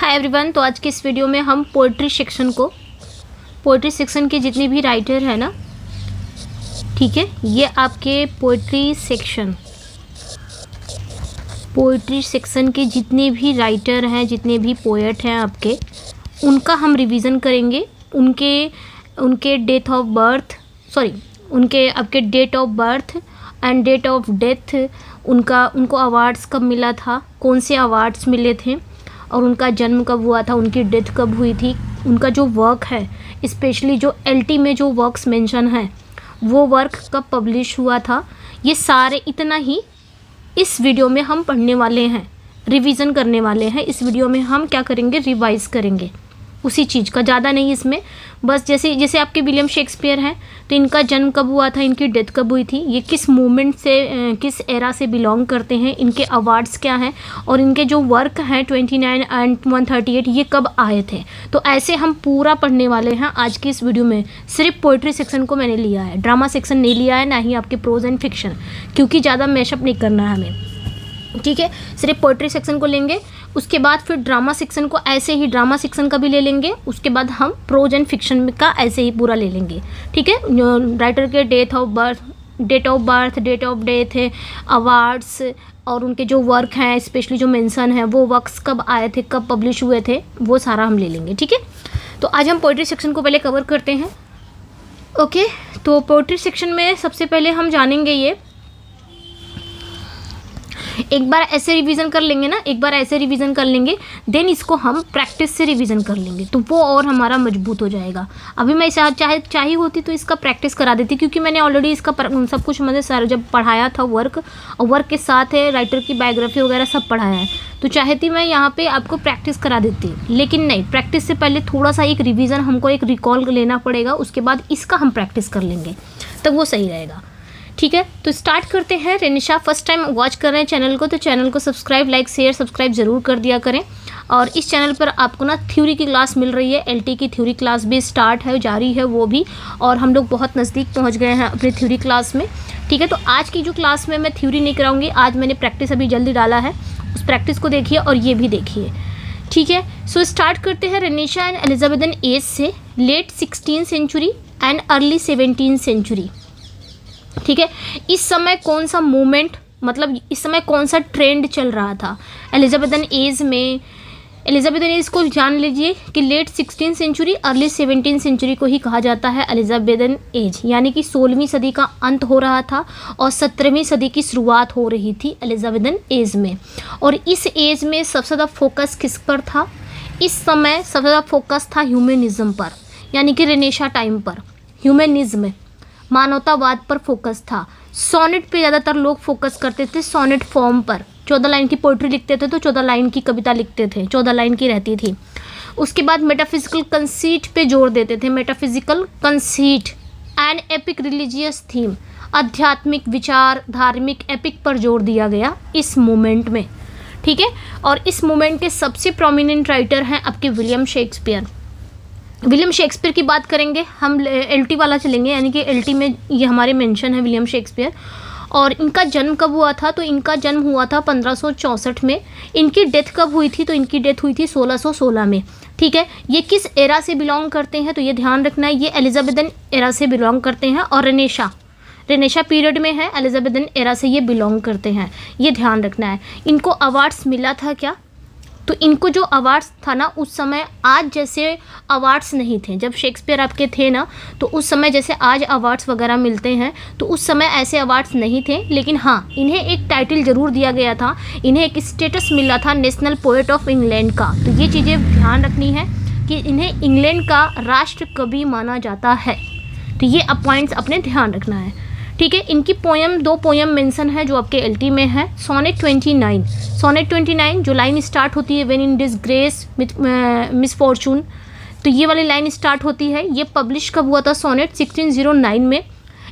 Hi everyone. तो आज के इस वीडियो में हम पोइट्री सेक्शन के जितने भी राइटर हैं ना, ठीक है, ये आपके पोइट्री सेक्शन के जितने भी राइटर हैं, जितने भी पोएट हैं आपके, उनका हम रिवीजन करेंगे। उनके डेट ऑफ बर्थ, उनके आपके date of birth and date of death, उनको अवार्ड्स कब मिला था, कौन से अवार्ड्स मिले थे, और उनका जन्म कब हुआ था, उनकी डेथ कब हुई थी, उनका जो वर्क है, स्पेशली जो एलटी में जो वर्क्स मेंशन है, वो वर्क कब पब्लिश हुआ था, ये सारे इतना ही इस वीडियो में हम पढ़ने वाले हैं, रिवीजन करने वाले हैं। इस वीडियो में हम क्या करेंगे, रिवाइज करेंगे उसी चीज़ का, ज़्यादा नहीं इसमें। बस जैसे आपके विलियम शेक्सपियर हैं, तो इनका जन्म कब हुआ था, इनकी डेथ कब हुई थी, ये किस मूवमेंट से, किस एरा से बिलोंग करते हैं, इनके अवार्ड्स क्या हैं, और इनके जो वर्क हैं 29 एंड 138 ये कब आए थे। तो ऐसे हम पूरा पढ़ने वाले हैं आज की इस वीडियो में। सिर्फ पोइट्री सेक्शन को मैंने लिया है, ड्रामा सेक्शन नहीं लिया है, ना ही आपके प्रोज एंड फिक्शन, क्योंकि ज़्यादा मैशअप नहीं करना है हमें, ठीक है। सिर्फ पोइट्री सेक्शन को लेंगे, उसके बाद फिर ड्रामा सेक्शन को ऐसे ही ड्रामा सेक्शन का भी ले लेंगे, उसके बाद हम प्रोज एंड फिक्शन का ऐसे ही पूरा ले लेंगे, ठीक है। राइटर के date of birth, date of death, awards और उनके जो वर्क हैं, स्पेशली जो मेंशन है, वो वर्क्स कब आए थे, कब पब्लिश हुए थे, वो सारा हम ले लेंगे, ठीक है। तो आज हम पोइट्री सेक्शन को पहले कवर करते हैं। ओके, तो पोइट्री सेक्शन में सबसे पहले हम जानेंगे, ये एक बार ऐसे रिवीजन कर लेंगे, देन इसको हम प्रैक्टिस से रिवीजन कर लेंगे, तो वो और हमारा मजबूत हो जाएगा। अभी मैं चाहिए होती तो इसका प्रैक्टिस करा देती, क्योंकि मैंने ऑलरेडी इसका सब कुछ मतलब सारा जब पढ़ाया था वर्क, और वर्क के साथ है राइटर की बायोग्राफी वगैरह सब पढ़ाया है, तो चाहती मैं यहाँ पे आपको प्रैक्टिस करा देती, लेकिन नहीं, प्रैक्टिस से पहले थोड़ा सा एक रिवीजन हमको एक रिकॉल लेना पड़ेगा, उसके बाद इसका हम प्रैक्टिस कर लेंगे, तब वो सही रहेगा, ठीक है। तो स्टार्ट करते हैं। रेनिशा फर्स्ट टाइम वॉच कर रहे हैं चैनल को, तो चैनल को सब्सक्राइब, लाइक, शेयर, सब्सक्राइब ज़रूर कर दिया करें। और इस चैनल पर आपको ना थ्योरी की क्लास मिल रही है, एलटी की थ्योरी क्लास भी स्टार्ट है, जारी है वो भी, और हम लोग बहुत नज़दीक पहुंच गए हैं अपनी थ्योरी क्लास में, ठीक है। तो आज की जो क्लास में मैं थ्योरी नहीं कराऊंगी, आज मैंने प्रैक्टिस अभी जल्दी डाला है, उस प्रैक्टिस को देखिए और ये भी देखिए, ठीक है। सो स्टार्ट करते हैं रेनिशा एंड एलिजाबेथन एज से, late 16th century and early 17th century, ठीक है। इस समय कौन सा मूवमेंट, मतलब इस समय कौन सा ट्रेंड चल रहा था एलिजाबेथन एज में। एलिजाबेथन एज को जान लीजिए कि late 16th century, early 17th century को ही कहा जाता है एलिजाबेथन एज, यानी कि 16वीं सदी का अंत हो रहा था और 17वीं सदी की शुरुआत हो रही थी एलिजाबेथन एज में। और इस एज में सबसे ज़्यादा फोकस किस पर था, इस समय सबसे ज़्यादा फोकस था ह्यूमनिज्म पर, यानी कि रेनेशा टाइम पर ह्यूमनिज्म, मानवतावाद पर फोकस था। सोनेट पे ज़्यादातर लोग फोकस करते थे, सोनेट फॉर्म पर, 14 लाइन की पोइट्री लिखते थे तो 14 लाइन की कविता लिखते थे, 14 लाइन की रहती थी। उसके बाद मेटाफिजिकल कंसीट पे जोर देते थे, metaphysical conceit and epic religious theme, आध्यात्मिक विचार, धार्मिक एपिक पर जोर दिया गया इस मूवमेंट में, ठीक है। और इस मूवमेंट के सबसे प्रोमिनेंट राइटर हैं आपके विलियम शेक्सपियर की बात करेंगे हम, एलटी वाला चलेंगे, यानी कि एलटी में ये हमारे मेंशन है विलियम शेक्सपियर। और इनका जन्म कब हुआ था, तो इनका जन्म हुआ था 1564 में। इनकी डेथ कब हुई थी, तो इनकी डेथ हुई थी 1616 में, ठीक है। ये किस एरा से बिलोंग करते हैं, तो ये ध्यान रखना है, ये एलिजाबेथन एरा से बिलोंग करते हैं, और रेनेशा पीरियड में है, एलिजाबेथन एरा से ये बिलोंग करते हैं, ये ध्यान रखना है। इनको अवार्ड्स मिला था क्या, तो इनको जो अवार्ड्स था ना, उस समय आज जैसे अवार्ड्स नहीं थे, जब शेक्सपियर आपके थे ना, तो उस समय जैसे आज अवार्ड्स वगैरह मिलते हैं, तो उस समय ऐसे अवार्ड्स नहीं थे, लेकिन हाँ, इन्हें एक टाइटल ज़रूर दिया गया था, इन्हें एक स्टेटस मिला था नेशनल पोएट ऑफ इंग्लैंड का। तो ये चीज़ें ध्यान रखनी है कि इन्हें इंग्लैंड का राष्ट्र कवि माना जाता है, तो ये पॉइंट्स अपने ध्यान रखना है, ठीक है। इनकी दो पोएम मेंशन है जो आपके एलटी में है। सोनेट 29 जो लाइन स्टार्ट होती है, व्हेन इन डिसग्रेस मिसफॉर्चून, तो ये वाली लाइन स्टार्ट होती है, ये पब्लिश कब हुआ था, सोनेट 1609 में,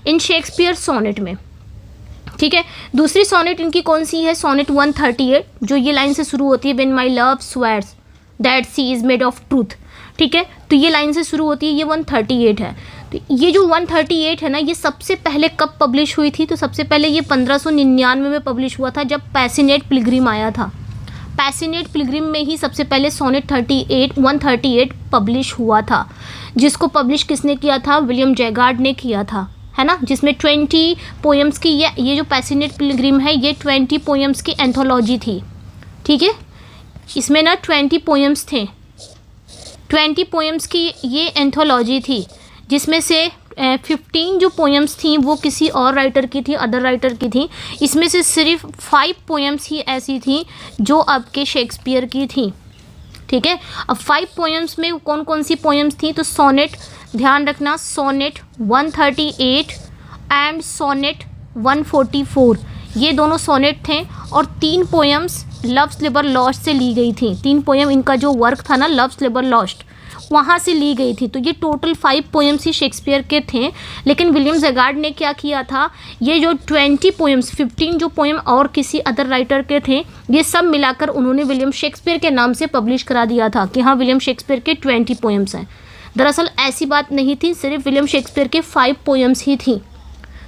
इन शेक्सपियर सोनेट में, ठीक है। दूसरी सोनेट इनकी कौन सी है, सोनेट 138, जो ये लाइन से शुरू होती है, when my love swears that she is made of truth, ठीक है। तो ये लाइन से शुरू होती है, ये 138 है। तो ये जो 138 है ना, ये सबसे पहले कब पब्लिश हुई थी, तो सबसे पहले ये 1599 में पब्लिश हुआ था, जब पैसिनेट पिलग्रिम आया था। पैसिनेट पिलग्रिम में ही सबसे पहले सोनेट 138 पब्लिश हुआ था, जिसको पब्लिश किसने किया था? विलियम जैगार्ड ने किया था, है ना, जिसमें 20 पोएम्स की ये जो पैसिनेट पिलग्रिम है ये 20 पोएम्स की एंथोलॉजी थी। ठीक है, इसमें ना 20 पोएम्स थे, 20 पोएम्स की ये एंथोलॉजी थी, जिसमें से 15 जो पोएम्स थी वो किसी और राइटर की थी, अदर राइटर की थी। इसमें से सिर्फ 5 पोएम्स ही ऐसी थी जो आपके शेक्सपियर की थी। ठीक है, अब 5 पोएम्स में कौन कौन सी पोएम्स थी? तो सोनेट, ध्यान रखना, सोनेट 138 एंड सोनेट 144, ये दोनों सोनेट थे। और 3 पोएम्स लव्स लिबर लॉस्ट से ली गई थी। 3 पोएम, इनका जो वर्क था ना लव्स लिबर लॉस्ट, वहाँ से ली गई थी। तो ये टोटल 5 पोएम्स ही शेक्सपियर के थे। लेकिन विलियम जैगार्ड ने क्या किया था, ये जो 20 पोएम्स, 15 जो पोएम और किसी अदर राइटर के थे, ये सब मिलाकर उन्होंने विलियम शेक्सपियर के नाम से पब्लिश करा दिया था कि हाँ विलियम शेक्सपियर के 20 पोएम्स हैं। दरअसल ऐसी बात नहीं थी, सिर्फ विलियम शेक्सपियर के 5 पोएम्स ही थी।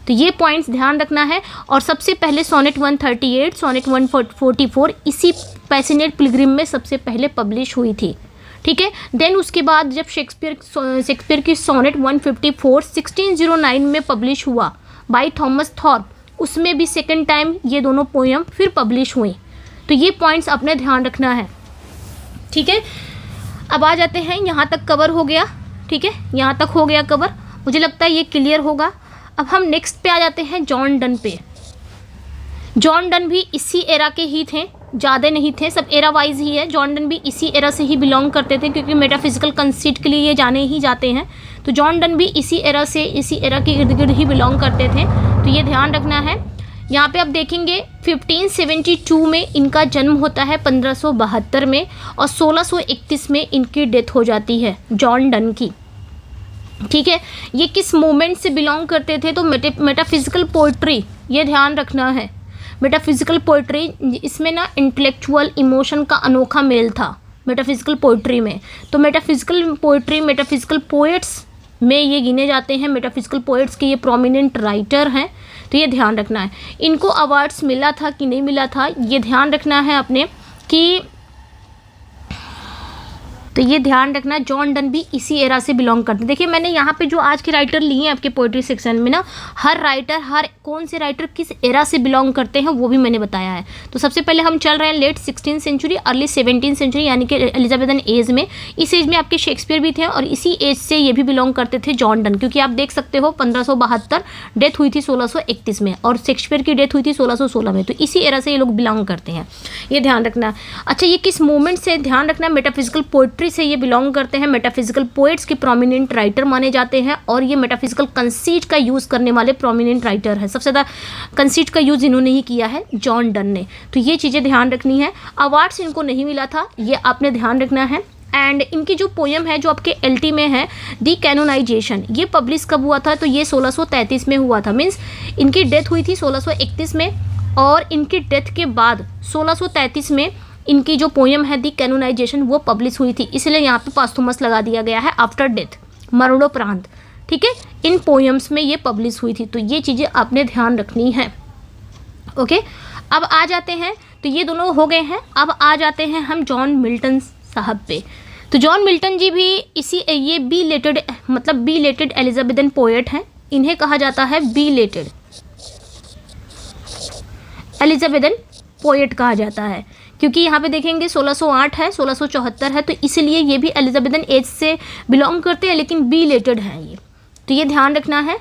तो ये पॉइंट्स ध्यान रखना है। और सबसे पहले सोनेट 138, सोनेट 144 इसी पैसिनेट पिलग्रिम में सबसे पहले पब्लिश हुई थी। ठीक है, देन उसके बाद जब शेक्सपियर की सोनेट 154 1609 में पब्लिश हुआ बाय थॉमस थॉर्प, उसमें भी सेकेंड टाइम ये दोनों पोएम फिर पब्लिश हुई। तो ये पॉइंट्स आपने ध्यान रखना है। ठीक है, अब आ जाते हैं, यहाँ तक कवर हो गया। ठीक है, यहाँ तक हो गया कवर, मुझे लगता है ये क्लियर होगा। अब हम नेक्स्ट पे आ जाते हैं जॉन डन पे। जॉन डन भी इसी एरा के ही थे, ज़्यादा नहीं थे, सब एरा वाइज ही है। जॉन डन भी इसी एरा से ही बिलोंग करते थे, क्योंकि मेटाफिजिकल कंसीट के लिए ये जाने ही जाते हैं। तो जॉन डन भी इसी एरा से, इसी एरा के इर्द गिर्द ही बिलोंग करते थे। तो ये ध्यान रखना है। यहाँ पे आप देखेंगे 1572 में इनका जन्म होता है, 1572 में, और 1631 में इनकी डेथ हो जाती है जॉन डन की। ठीक है, ये किस मूवमेंट से बिलोंग करते थे? तो मेटाफिजिकल पोइट्री, ये ध्यान रखना है। मेटाफिजिकल पोइट्री, इसमें ना इंटेलेक्चुअल इमोशन का अनोखा मेल था मेटाफिजिकल पोइट्री में। तो मेटाफिजिकल पोइट्री, मेटाफिजिकल पोएट्स में ये गिने जाते हैं। मेटाफिजिकल पोएट्स के ये प्रोमिनेंट राइटर हैं। तो ये ध्यान रखना है। इनको अवार्ड्स मिला था कि नहीं मिला था, ये ध्यान रखना है अपने कि, तो ये ध्यान रखना, जॉन डन भी इसी एरा से बिलोंग करते हैं। देखिए मैंने यहाँ पे जो आज के राइटर लिए हैं आपके पोइट्री सेक्शन में ना, हर राइटर, हर कौन से राइटर किस एरा से बिलोंग करते हैं वो भी मैंने बताया है। तो सबसे पहले हम चल रहे हैं late 16th century, early 17th century, यानी कि एलिजाबेथन एज में। इस एज में आपके शेक्सपियर भी थे और इसी एज से ये भी बिलोंग करते थे जॉन डन, क्योंकि आप देख सकते हो 1572 डेथ हुई थी 1631 में, और शेक्सपियर की डेथ हुई थी 1616 में। तो इसी एरा से ये लोग बिलोंग करते हैं, ये ध्यान रखना। अच्छा, ये किस मूवमेंट से, ध्यान रखना, मेटाफिजिकल पोइट्री से ये बिलोंग करते हैं। मेटाफिजिकल पोएट्स के प्रोमिनेंट राइटर माने जाते हैं, और ये मेटाफिजिकल कंसीट का यूज़ करने वाले प्रोमिनेंट राइटर है। सबसे ज़्यादा कंसीट का यूज़ इन्होंने ही किया है, जॉन डन ने। तो ये चीज़ें ध्यान रखनी है। अवार्ड्स इनको नहीं मिला था, ये आपने ध्यान रखना है। एंड इनकी जो पोएम है जो आपके एलटी में है, दी कैनोनाइजेशन, ये पब्लिश कब हुआ था? तो ये 1633 में हुआ था। मीन्स इनकी डेथ हुई थी 1631 में, और इनकी डेथ के बाद 1633 में इनकी जो पोएम है दी कैनोनाइजेशन वो पब्लिश हुई थी। इसलिए यहाँ पे पास्थुमस लगा दिया गया है, आफ्टर डेथ, मरणोपरांत। ठीक है, इन पोएम्स में ये पब्लिश हुई थी। तो ये चीज़ें आपने ध्यान रखनी है। ओके, अब आ जाते हैं, तो ये दोनों हो गए हैं। अब आ जाते हैं हम जॉन मिल्टन साहब पे। तो जॉन मिल्टन जी भी ये बिलेटेड, मतलब बिलेटेड एलिजाबेथन पोएट हैं। इन्हें कहा जाता है बिलेटेड एलिजाबेथन पोएट कहा जाता है, क्योंकि यहाँ पे देखेंगे 1608 है, 1674 है, तो इसलिए ये भी एलिजाबेथन एज से बिलोंग करते हैं, लेकिन बिलेटेड हैं ये। तो ये ध्यान रखना है।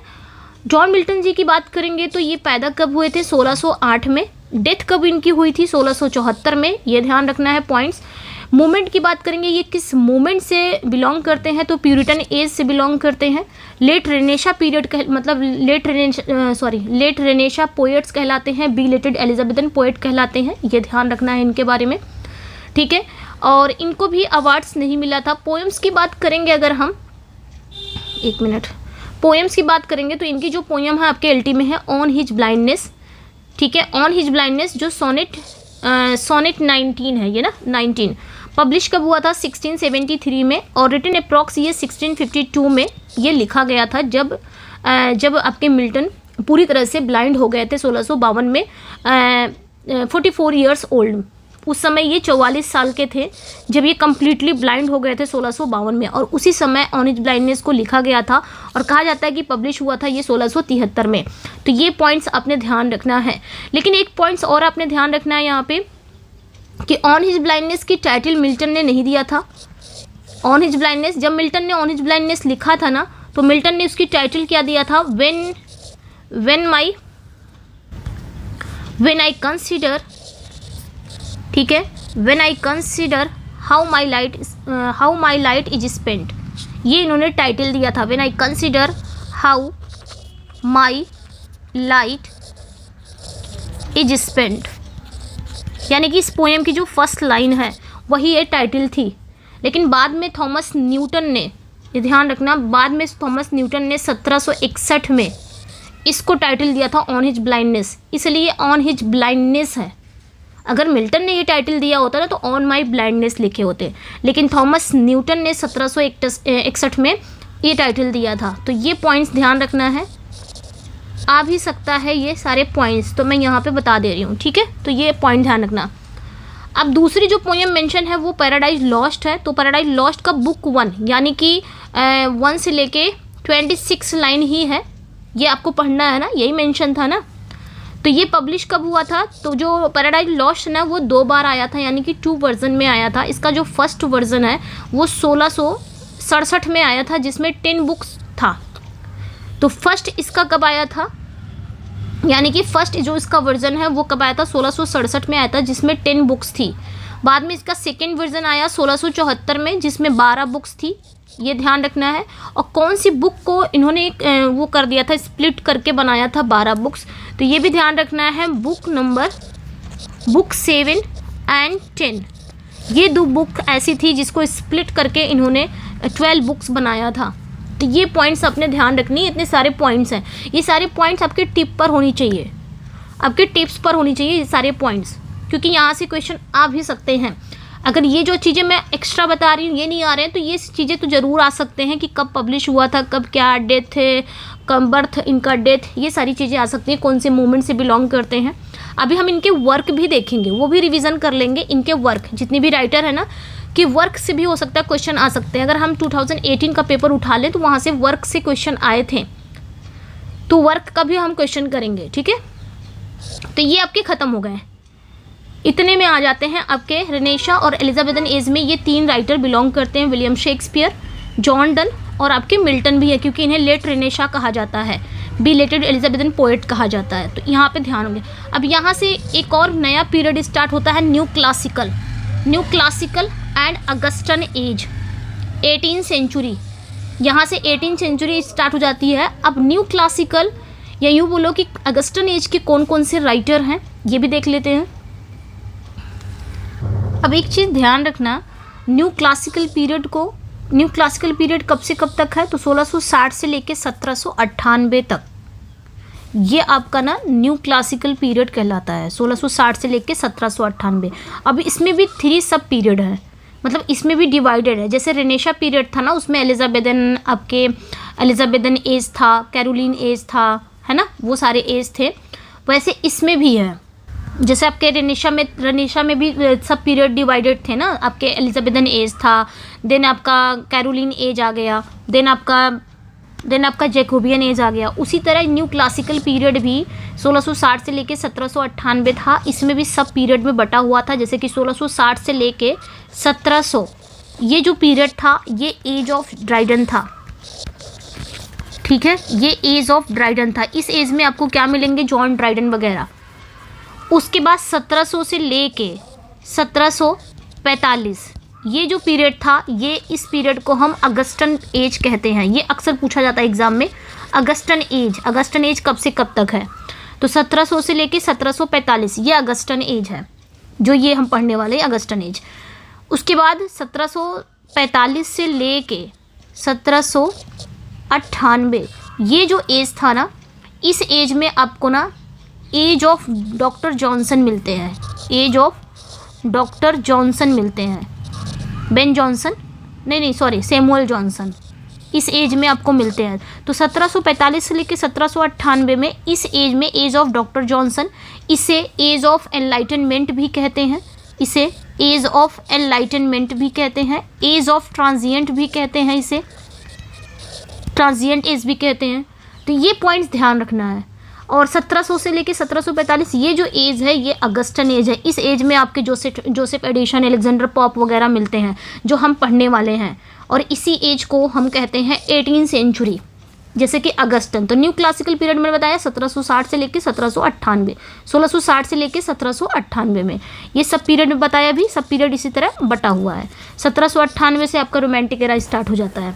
जॉन मिल्टन जी की बात करेंगे तो ये पैदा कब हुए थे? 1608 में। डेथ कब इनकी हुई थी? 1674 में। ये ध्यान रखना है पॉइंट्स। मूवमेंट की बात करेंगे, ये किस मूवमेंट से बिलोंग करते हैं? तो प्यूरिटन एज से बिलोंग करते हैं। लेट रेनेशा पीरियड मतलब लेट रेनेशा पोएट्स कहलाते हैं, बिलेटेड एलिजाबेथन पोएट कहलाते हैं। ये ध्यान रखना है इनके बारे में। ठीक है, और इनको भी अवार्ड्स नहीं मिला था। पोएम्स की बात करेंगे अगर हम, एक मिनट, पोएम्स की बात करेंगे तो इनकी जो पोएम है आपके एलटी में है, ऑन हिज ब्लाइंडनेस। ठीक है, ऑन हिज ब्लाइंडनेस जो सोनेट 19 है, ये ना 19 पब्लिश कब हुआ था? 1673 में, और रिटन अप्रॉक्स ये 1652 में ये लिखा गया था, जब आपके मिल्टन पूरी तरह से ब्लाइंड हो गए थे 1652 में, 44 ईयर्स ओल्ड। उस समय ये 44 साल के थे जब ये कम्प्लीटली ब्लाइंड हो गए थे 1652 में, और उसी समय ऑन हिज ब्लाइंडनेस को लिखा गया था और कहा जाता है कि पब्लिश हुआ था ये 1673 में। तो ये पॉइंट्स आपने ध्यान रखना है। लेकिन एक पॉइंट्स और आपने ध्यान रखना है यहाँ पे कि ऑन हिज ब्लाइंडनेस की टाइटल मिल्टन ने नहीं दिया था। ऑन हिज ब्लाइंडनेस, जब मिल्टन ने ऑन हिज ब्लाइंडनेस लिखा था ना, तो मिल्टन ने उसकी टाइटल क्या दिया था, व्हेन आई कंसीडर, ठीक है, when I consider how my light is spent, ये इन्होंने टाइटल दिया था, when I consider how my light is spent, यानी कि इस पोएम की जो फर्स्ट लाइन है वही ये टाइटल थी। लेकिन बाद में थॉमस न्यूटन ने, ये ध्यान रखना, बाद में थॉमस न्यूटन ने 1761 में इसको टाइटल दिया था ऑन हिज ब्लाइंडनेस, इसलिए ऑन हिज ब्लाइंडनेस है। अगर मिल्टन ने ये टाइटल दिया होता ना तो ऑन माई ब्लाइंडनेस लिखे होते, लेकिन थॉमस न्यूटन ने 1761 में ये टाइटल दिया था। तो ये पॉइंट्स ध्यान रखना है, आ भी सकता है ये सारे पॉइंट्स, तो मैं यहाँ पे बता दे रही हूँ, ठीक है। तो ये पॉइंट ध्यान रखना। अब दूसरी जो पोएम मेंशन है वो पैराडाइज लॉस्ट है। तो पैराडाइज लॉस्ट का बुक 1 यानी कि 1 से लेके 26 लाइन ही है, ये आपको पढ़ना है ना, यही मेंशन था ना। तो ये पब्लिश कब हुआ था, तो जो पैराडाइज लॉस्ट ना वो 2 बार आया था, यानी कि 2 वर्जन में आया था। इसका जो फर्स्ट वर्जन है वो 1667 में आया था, जिसमें 10 बुक्स था। तो फर्स्ट इसका कब आया था, यानी कि फर्स्ट जो इसका वर्जन है वो कब आया था, 1667 में आया था, जिसमें 10 बुक्स थी। बाद में इसका सेकेंड वर्जन आया 1674 में, जिसमें 12 बुक्स थी, ये ध्यान रखना है। और कौन सी बुक को इन्होंने वो कर दिया था, स्प्लिट करके बनाया था 12 बुक्स, तो ये भी ध्यान रखना है। बुक 7 एंड 10, ये 2 बुक ऐसी थी जिसको स्प्लिट करके इन्होंने 12 बुक्स बनाया था। तो ये पॉइंट्स अपने ध्यान रखनी, इतने सारे पॉइंट्स हैं, ये सारे पॉइंट्स आपके टिप पर होनी चाहिए, आपके टिप्स पर होनी चाहिए ये सारे पॉइंट्स, क्योंकि यहाँ से क्वेश्चन आ भी सकते हैं। अगर ये जो चीज़ें मैं एक्स्ट्रा बता रही हूँ ये नहीं आ रहे हैं, तो ये चीज़ें तो ज़रूर आ सकते हैं कि कब पब्लिश हुआ था, कब क्या डेथ है, कब बर्थ, इनका डेथ, ये सारी चीज़ें आ सकती हैं, कौन से मूवमेंट से बिलोंग करते हैं। अभी हम इनके वर्क भी देखेंगे, वो भी रिवीजन कर लेंगे, इनके वर्क, जितने भी राइटर है ना, कि वर्क से भी हो सकता है क्वेश्चन आ सकते हैं। अगर हम 2018 का पेपर उठा लें तो वहाँ से वर्क से क्वेश्चन आए थे, तो वर्क का भी हम क्वेश्चन करेंगे, ठीक है। तो ये आपके ख़त्म हो गए, इतने में आ जाते हैं आपके रेनेशा और एलिजाबेथन एज में। ये 3 राइटर बिलोंग करते हैं, विलियम शेक्सपियर, जॉन डन और आपके मिल्टन भी है, क्योंकि इन्हें लेट रेनेशा कहा जाता है, बिलेटेड एलिजाबेथन पोएट कहा जाता है। तो यहाँ पे ध्यान होंगे। अब यहाँ से एक और नया पीरियड स्टार्ट होता है, new classical and Augustan age, 18th century. यहाँ से 18th सेंचुरी स्टार्ट हो जाती है। अब न्यू क्लासिकल या यूँ बोलो कि अगस्टन एज के कौन कौन से राइटर हैं ये भी देख लेते हैं। अब एक चीज़ ध्यान रखना, न्यू क्लासिकल पीरियड कब से कब तक है, तो 1660 से लेके 1798 तक, ये आपका ना न्यू क्लासिकल पीरियड कहलाता है, 1660 से लेके 1798। अब इसमें भी 3 सब पीरियड है, मतलब इसमें भी डिवाइडेड है। जैसे रेनेशा पीरियड था ना, उसमें एलिजाबेथन एज था, कैरोलिन एज था, है ना, वो सारे एज थे। वैसे इसमें भी है, जैसे आपके रेनेशा में भी सब पीरियड डिवाइडेड थे ना, आपके एलिजाबेथन एज था, देन आपका कैरोलिन एज आ गया, देन आपका जैकोबियन एज आ गया। उसी तरह न्यू क्लासिकल पीरियड भी 1660 से लेके 1798 था, इसमें भी सब पीरियड में बटा हुआ था। जैसे कि 1660 से लेके 1700 ये जो पीरियड था ये एज ऑफ ड्राइडन था, ठीक है, ये एज ऑफ ड्राइडन था। इस एज में आपको क्या मिलेंगे, जॉन ड्राइडन वगैरह। उसके बाद 1700 से लेके 1745 ये जो पीरियड था, ये इस पीरियड को हम अगस्टन एज कहते हैं। ये अक्सर पूछा जाता है एग्जाम में, अगस्टन एज कब से कब तक है, तो 1700 से लेके 1745 ये अगस्टन एज है, जो ये हम पढ़ने वाले अगस्टन एज। उसके बाद 1745 से लेके 1798 ये जो एज था ना, इस एज में आपको ना एज ऑफ डॉक्टर जॉनसन मिलते हैं, बेन जॉनसन सैमुअल जॉनसन, इस एज में आपको मिलते हैं। तो 1745 से लेकर 1798 में इस एज में एज ऑफ डॉक्टर जॉनसन, इसे एज ऑफ एनलाइटनमेंट भी कहते हैं। इसे एज ऑफ एनलाइटनमेंट भी कहते हैं, एज ऑफ ट्रांजिएंट भी कहते हैं, इसे ट्रांजिएंट एज भी कहते हैं। तो ये पॉइंट्स ध्यान रखना है। और 1700 से लेके 1745 ये जो एज है ये अगस्टन एज है। इस एज में आपके जोसेफ एडिशन, अलेक्जेंडर पॉप वगैरह मिलते हैं जो हम पढ़ने वाले हैं। और इसी एज को हम कहते हैं 18वीं सेंचुरी, जैसे कि अगस्टन। तो न्यू क्लासिकल पीरियड में बताया 1760 से लेके 1798, 1660 से लेके 1798 में, ये सब पीरियड में बताया भी, सब पीरियड इसी तरह बटा हुआ है। 1798 से आपका रोमांटिक एरा स्टार्ट हो जाता है।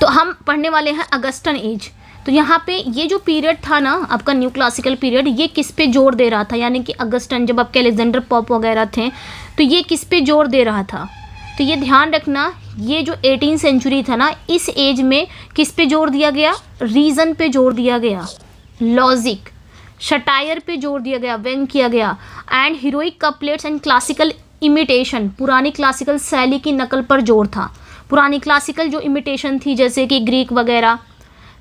तो हम पढ़ने वाले हैं अगस्टन एज। तो यहाँ पे ये जो पीरियड था ना आपका न्यू क्लासिकल पीरियड, ये किस पे जोर दे रहा था, यानी कि अगस्टन जब आपके अलेक्जेंडर पॉप वगैरह थे तो ये किस पे जोर दे रहा था। तो ये ध्यान रखना, ये जो 18वीं सेंचुरी था ना, इस एज में किस पे जोर दिया गया, रीज़न पे जोर दिया गया, लॉजिक, शटायर पे जोर दिया गया, व्यंग किया गया, and heroic couplets and classical imitation, पुरानी क्लासिकल शैली की नकल पर जोर था। पुरानी क्लासिकल जो इमिटेशन थी जैसे कि ग्रीक वगैरह,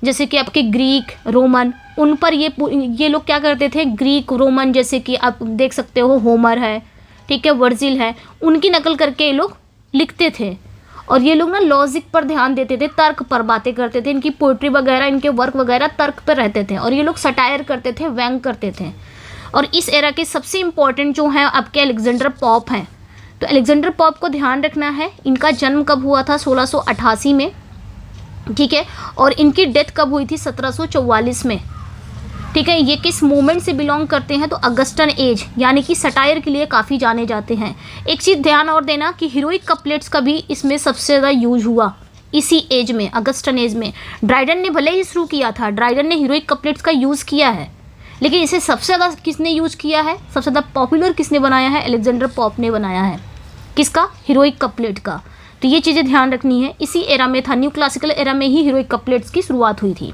जैसे कि आपके ग्रीक रोमन, उन पर ये लोग क्या करते थे, ग्रीक रोमन जैसे कि आप देख सकते हो होमर है, ठीक है, वर्जिल है, उनकी नकल करके ये लोग लिखते थे। और ये लोग ना लॉजिक पर ध्यान देते थे, तर्क पर बातें करते थे, इनकी पोइट्री वगैरह, इनके वर्क वगैरह तर्क पर रहते थे। और ये लोग सटायर करते थे, व्यंग करते थे। और इस एरा के सबसे इम्पॉर्टेंट जो हैं आपके अलेक्जेंडर पॉप हैं। तो अलेक्जेंडर पॉप को ध्यान रखना है, इनका जन्म कब हुआ था, 1688 में, ठीक है, और इनकी डेथ कब हुई थी, 1744 में, ठीक है। ये किस मूवमेंट से बिलोंग करते हैं, तो अगस्टन एज, यानी कि सटायर के लिए काफ़ी जाने जाते हैं। एक चीज़ ध्यान और देना कि हीरोइक कपलेट्स का भी इसमें सबसे ज़्यादा यूज हुआ इसी एज में, अगस्टन एज में। ड्राइडन ने भले ही शुरू किया था, ड्राइडन ने हीरोइक कपलेट्स का यूज़ किया है, लेकिन इसे सबसे ज़्यादा किसने यूज़ किया है, सबसे ज़्यादा पॉपुलर किसने बनाया है, अलेक्जेंडर पॉप ने बनाया है। किसका, हीरोइक कपलेट का। तो ये चीज़ें ध्यान रखनी है, इसी एरा में था, न्यू क्लासिकल एरा में ही हीरोइक कपलेट्स की शुरुआत हुई थी,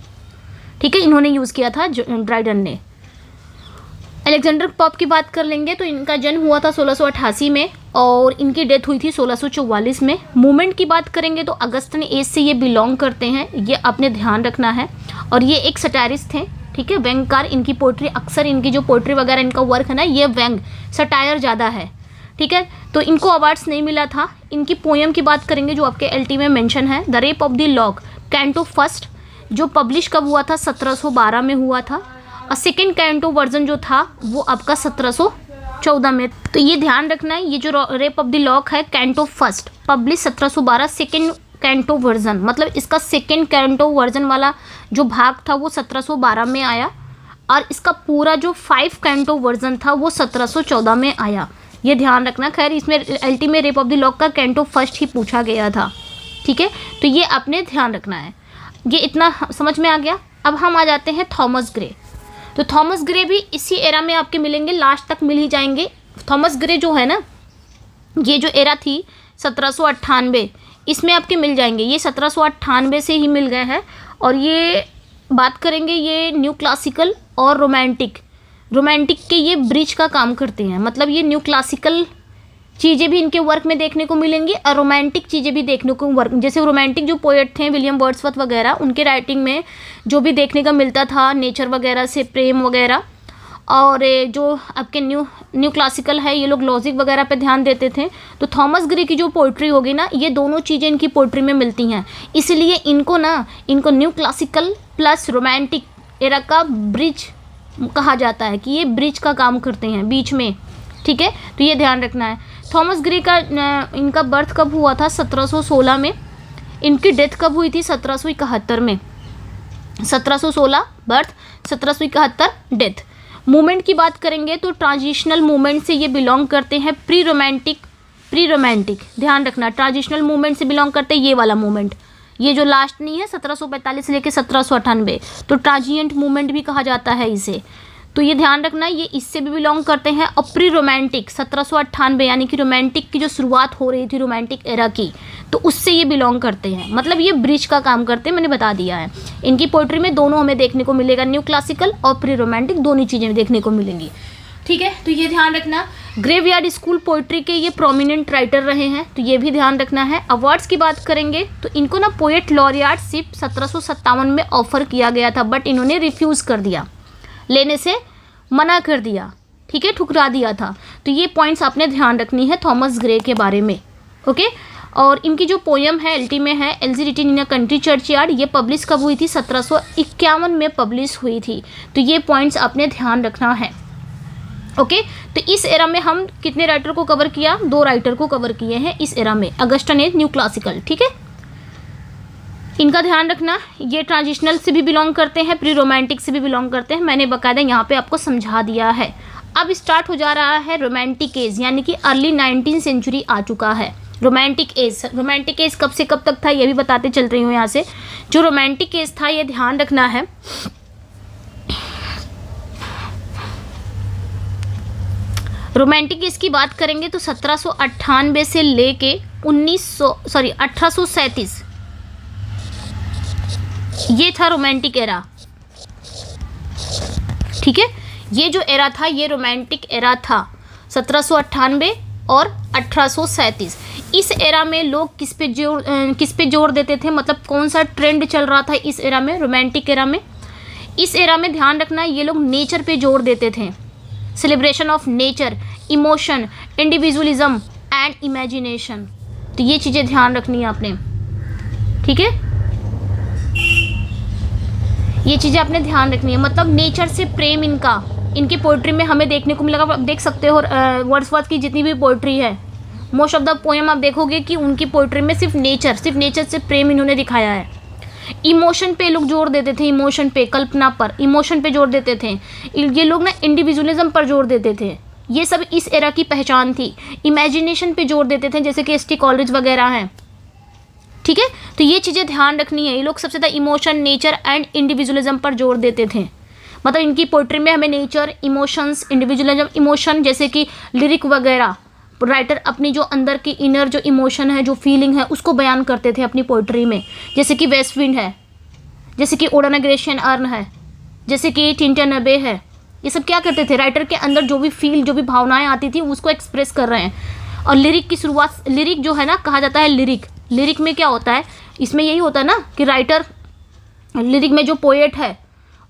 ठीक है, इन्होंने यूज़ किया था ड्राइडन ने। अलेक्जेंडर पॉप की बात कर लेंगे तो इनका जन्म हुआ था 1688 में और इनकी डेथ हुई थी 1644 में। मूवमेंट की बात करेंगे तो अगस्टन एज से ये बिलोंग करते हैं, ये आपने ध्यान रखना है। और ये एक सटायरिस्ट थे, ठीक है, व्यंगकार। इनकी पोइट्री अक्सर, इनकी जो पोइट्री वगैरह इनका वर्क है ना, ये व्यंग सटायर ज़्यादा है, ठीक है। तो इनको अवार्ड्स नहीं मिला था। इनकी पोएम की बात करेंगे जो आपके एलटी में मेंशन है, the rape of the lock, canto first, जो पब्लिश कब हुआ था, 1712 में हुआ था। और सेकेंड कैंटो वर्जन जो था वो आपका 1714 में। तो ये ध्यान रखना है, ये जो रेप ऑफ द लॉक है, canto first, publish 1712, second canto version, मतलब इसका सेकेंड कैंटो वर्जन वाला जो भाग था वो 1712 में आया, और इसका पूरा जो 5 कैंटो वर्जन था वो 1714 में आया। ये ध्यान रखना। खैर इसमें एलटी में रेप ऑफ द लॉक का कैंटो फर्स्ट ही पूछा गया था, ठीक है, तो ये आपने ध्यान रखना है। ये इतना समझ में आ गया। अब हम आ जाते हैं थॉमस ग्रे। तो थॉमस ग्रे भी इसी एरा में आपके मिलेंगे, लास्ट तक मिल ही जाएंगे। थॉमस ग्रे जो है ना, ये जो एरा थी 1798, इसमें आपके मिल जाएंगे। ये 1798 से ही मिल गए हैं। और ये बात करेंगे, ये न्यू क्लासिकल और रोमांटिक के ये ब्रिज का काम करते हैं। मतलब ये न्यू क्लासिकल चीज़ें भी इनके वर्क में देखने को मिलेंगी और रोमांटिक चीज़ें भी देखने को वर्क, जैसे रोमांटिक जो पोएट थे विलियम वर्ड्सवर्थ वगैरह, उनके राइटिंग में जो भी देखने का मिलता था नेचर वगैरह से प्रेम वगैरह। और जो आपके न्यू क्लासिकल है, ये लोग लॉजिक वगैरह पे ध्यान देते थे। तो थॉमस ग्रे की जो पोइट्री होगी ना, ये दोनों चीज़ें इनकी पोइट्री में मिलती हैं, इसलिए इनको new classical plus romantic era का ब्रिज कहा जाता है, कि ये ब्रिज का काम करते हैं बीच में, ठीक है। तो ये ध्यान रखना है। थॉमस ग्रे का इनका बर्थ कब हुआ था, 1716 में। इनकी डेथ कब हुई थी, 1771 में। 1716 बर्थ, 1771 डेथ। मूवमेंट की बात करेंगे तो ट्रांजिशनल मूवमेंट से ये बिलोंग करते हैं। प्री रोमांटिक ध्यान रखना, ट्रांजिशनल मूवमेंट से बिलोंग करते हैं। ये वाला मूवमेंट, ये जो लास्ट नहीं है 1745 से लेकर 1798, तो ट्रांजिएंट मूवमेंट भी कहा जाता है इसे। तो ये ध्यान रखना, ये इससे भी बिलोंग करते हैं। और प्री रोमांटिक 1798, यानी कि रोमांटिक की जो शुरुआत हो रही थी रोमांटिक एरा की, तो उससे ये बिलोंग करते हैं। मतलब ये ब्रिज का काम करते हैं, मैंने बता दिया है। इनकी पोइट्री में दोनों हमें देखने को मिलेगा, न्यू क्लासिकल और प्री रोमांटिक, दोनों चीज़ें देखने को मिलेंगी, ठीक है। तो ये ध्यान रखना। ग्रेवयार्ड स्कूल पोइट्री के ये प्रोमिनेंट राइटर रहे हैं, तो ये भी ध्यान रखना है। अवार्ड्स की बात करेंगे तो इनको ना पोएट लॉरियटशिप 1757 में ऑफर किया गया था, बट इन्होंने रिफ्यूज़ कर दिया, लेने से मना कर दिया, ठीक है, ठुकरा दिया था। तो ये पॉइंट्स आपने ध्यान रखनी है थॉमस ग्रे के बारे में, ओके। और इनकी जो पोयम है एल्टी में है elegy written in a country churchyard, ये पब्लिश कब हुई थी? 1751 में पब्लिश हुई थी। तो ये पॉइंट्स आपने ध्यान रखना है, ओके। तो इस एरा में हम कितने राइटर को कवर किया? 2 राइटर को कवर किए हैं इस एरा में, अगस्टन एंड न्यू क्लासिकल, ठीक है। इनका ध्यान रखना, ये ट्रांजिशनल से भी बिलोंग करते हैं, प्री रोमांटिक से भी बिलोंग करते हैं, मैंने बकायदा यहाँ पे आपको समझा दिया है। अब स्टार्ट हो जा रहा है रोमांटिक एज, यानी कि अर्ली 19वीं सेंचुरी आ चुका है। रोमांटिक एज, रोमांटिक एज कब से कब तक था ये भी बताते चल रही हूँ यहाँ से। जो रोमांटिक एज था ये ध्यान रखना है, रोमांटिक एज की बात करेंगे तो 1798 से लेके 1837 ये था रोमांटिक एरा, ठीक है। ये जो एरा था ये रोमांटिक एरा था, 1798 और 1837। इस एरा में लोग किस पे जोर देते थे, मतलब कौन सा ट्रेंड चल रहा था इस एरा में, रोमांटिक एरा में? इस एरा में ध्यान रखना ये लोग नेचर पे जोर देते थे, celebration of nature, emotion, individualism and imagination. तो ये चीज़ें ध्यान रखनी है आपने, ठीक है। ये चीज़ें आपने ध्यान रखनी है, मतलब नेचर से प्रेम इनकी पोइट्री में हमें देखने को मिलेगा। आप देख सकते हो वर्ड्सवर्थ की जितनी भी पोइट्री है, मोस्ट ऑफ द पोएम आप देखोगे कि उनकी पोइट्री में सिर्फ नेचर से प्रेम इन्होंने दिखाया है। इमोशन पे लोग जोर देते थे, इमोशन पे, कल्पना पर, इमोशन पे जोर देते थे। ये लोग ना इंडिविजुअलिज्म पर जोर देते थे, ये सब इस एरा की पहचान थी। इमेजिनेशन पे जोर देते थे, जैसे कि एस.टी. कॉलरिज वगैरह हैं, ठीक है। तो ये चीज़ें ध्यान रखनी है, ये लोग सबसे ज़्यादा इमोशन, नेचर एंड इंडिविजुअलिज्म पर जोर देते थे। मतलब इनकी पोइट्री में हमें नेचर, इमोशंस, इंडिविजुअलिज्म, इमोशन जैसे कि लिरिक वगैरह, राइटर अपनी जो अंदर की इनर जो इमोशन है, जो फीलिंग है, उसको बयान करते थे अपनी पोइट्री में। जैसे कि वेस्ट विंड है, जैसे कि ओडा ग्रेशियन अर्न है, जैसे कि टिंटन अबे है, ये सब क्या करते थे? राइटर के अंदर जो भी फील, जो भी भावनाएं आती थी उसको एक्सप्रेस कर रहे हैं। और लिरिक की शुरुआत, लिरिक जो है ना, कहा जाता है लिरिक में क्या होता है, इसमें यही होता है ना कि राइटर, लिरिक में जो पोएट है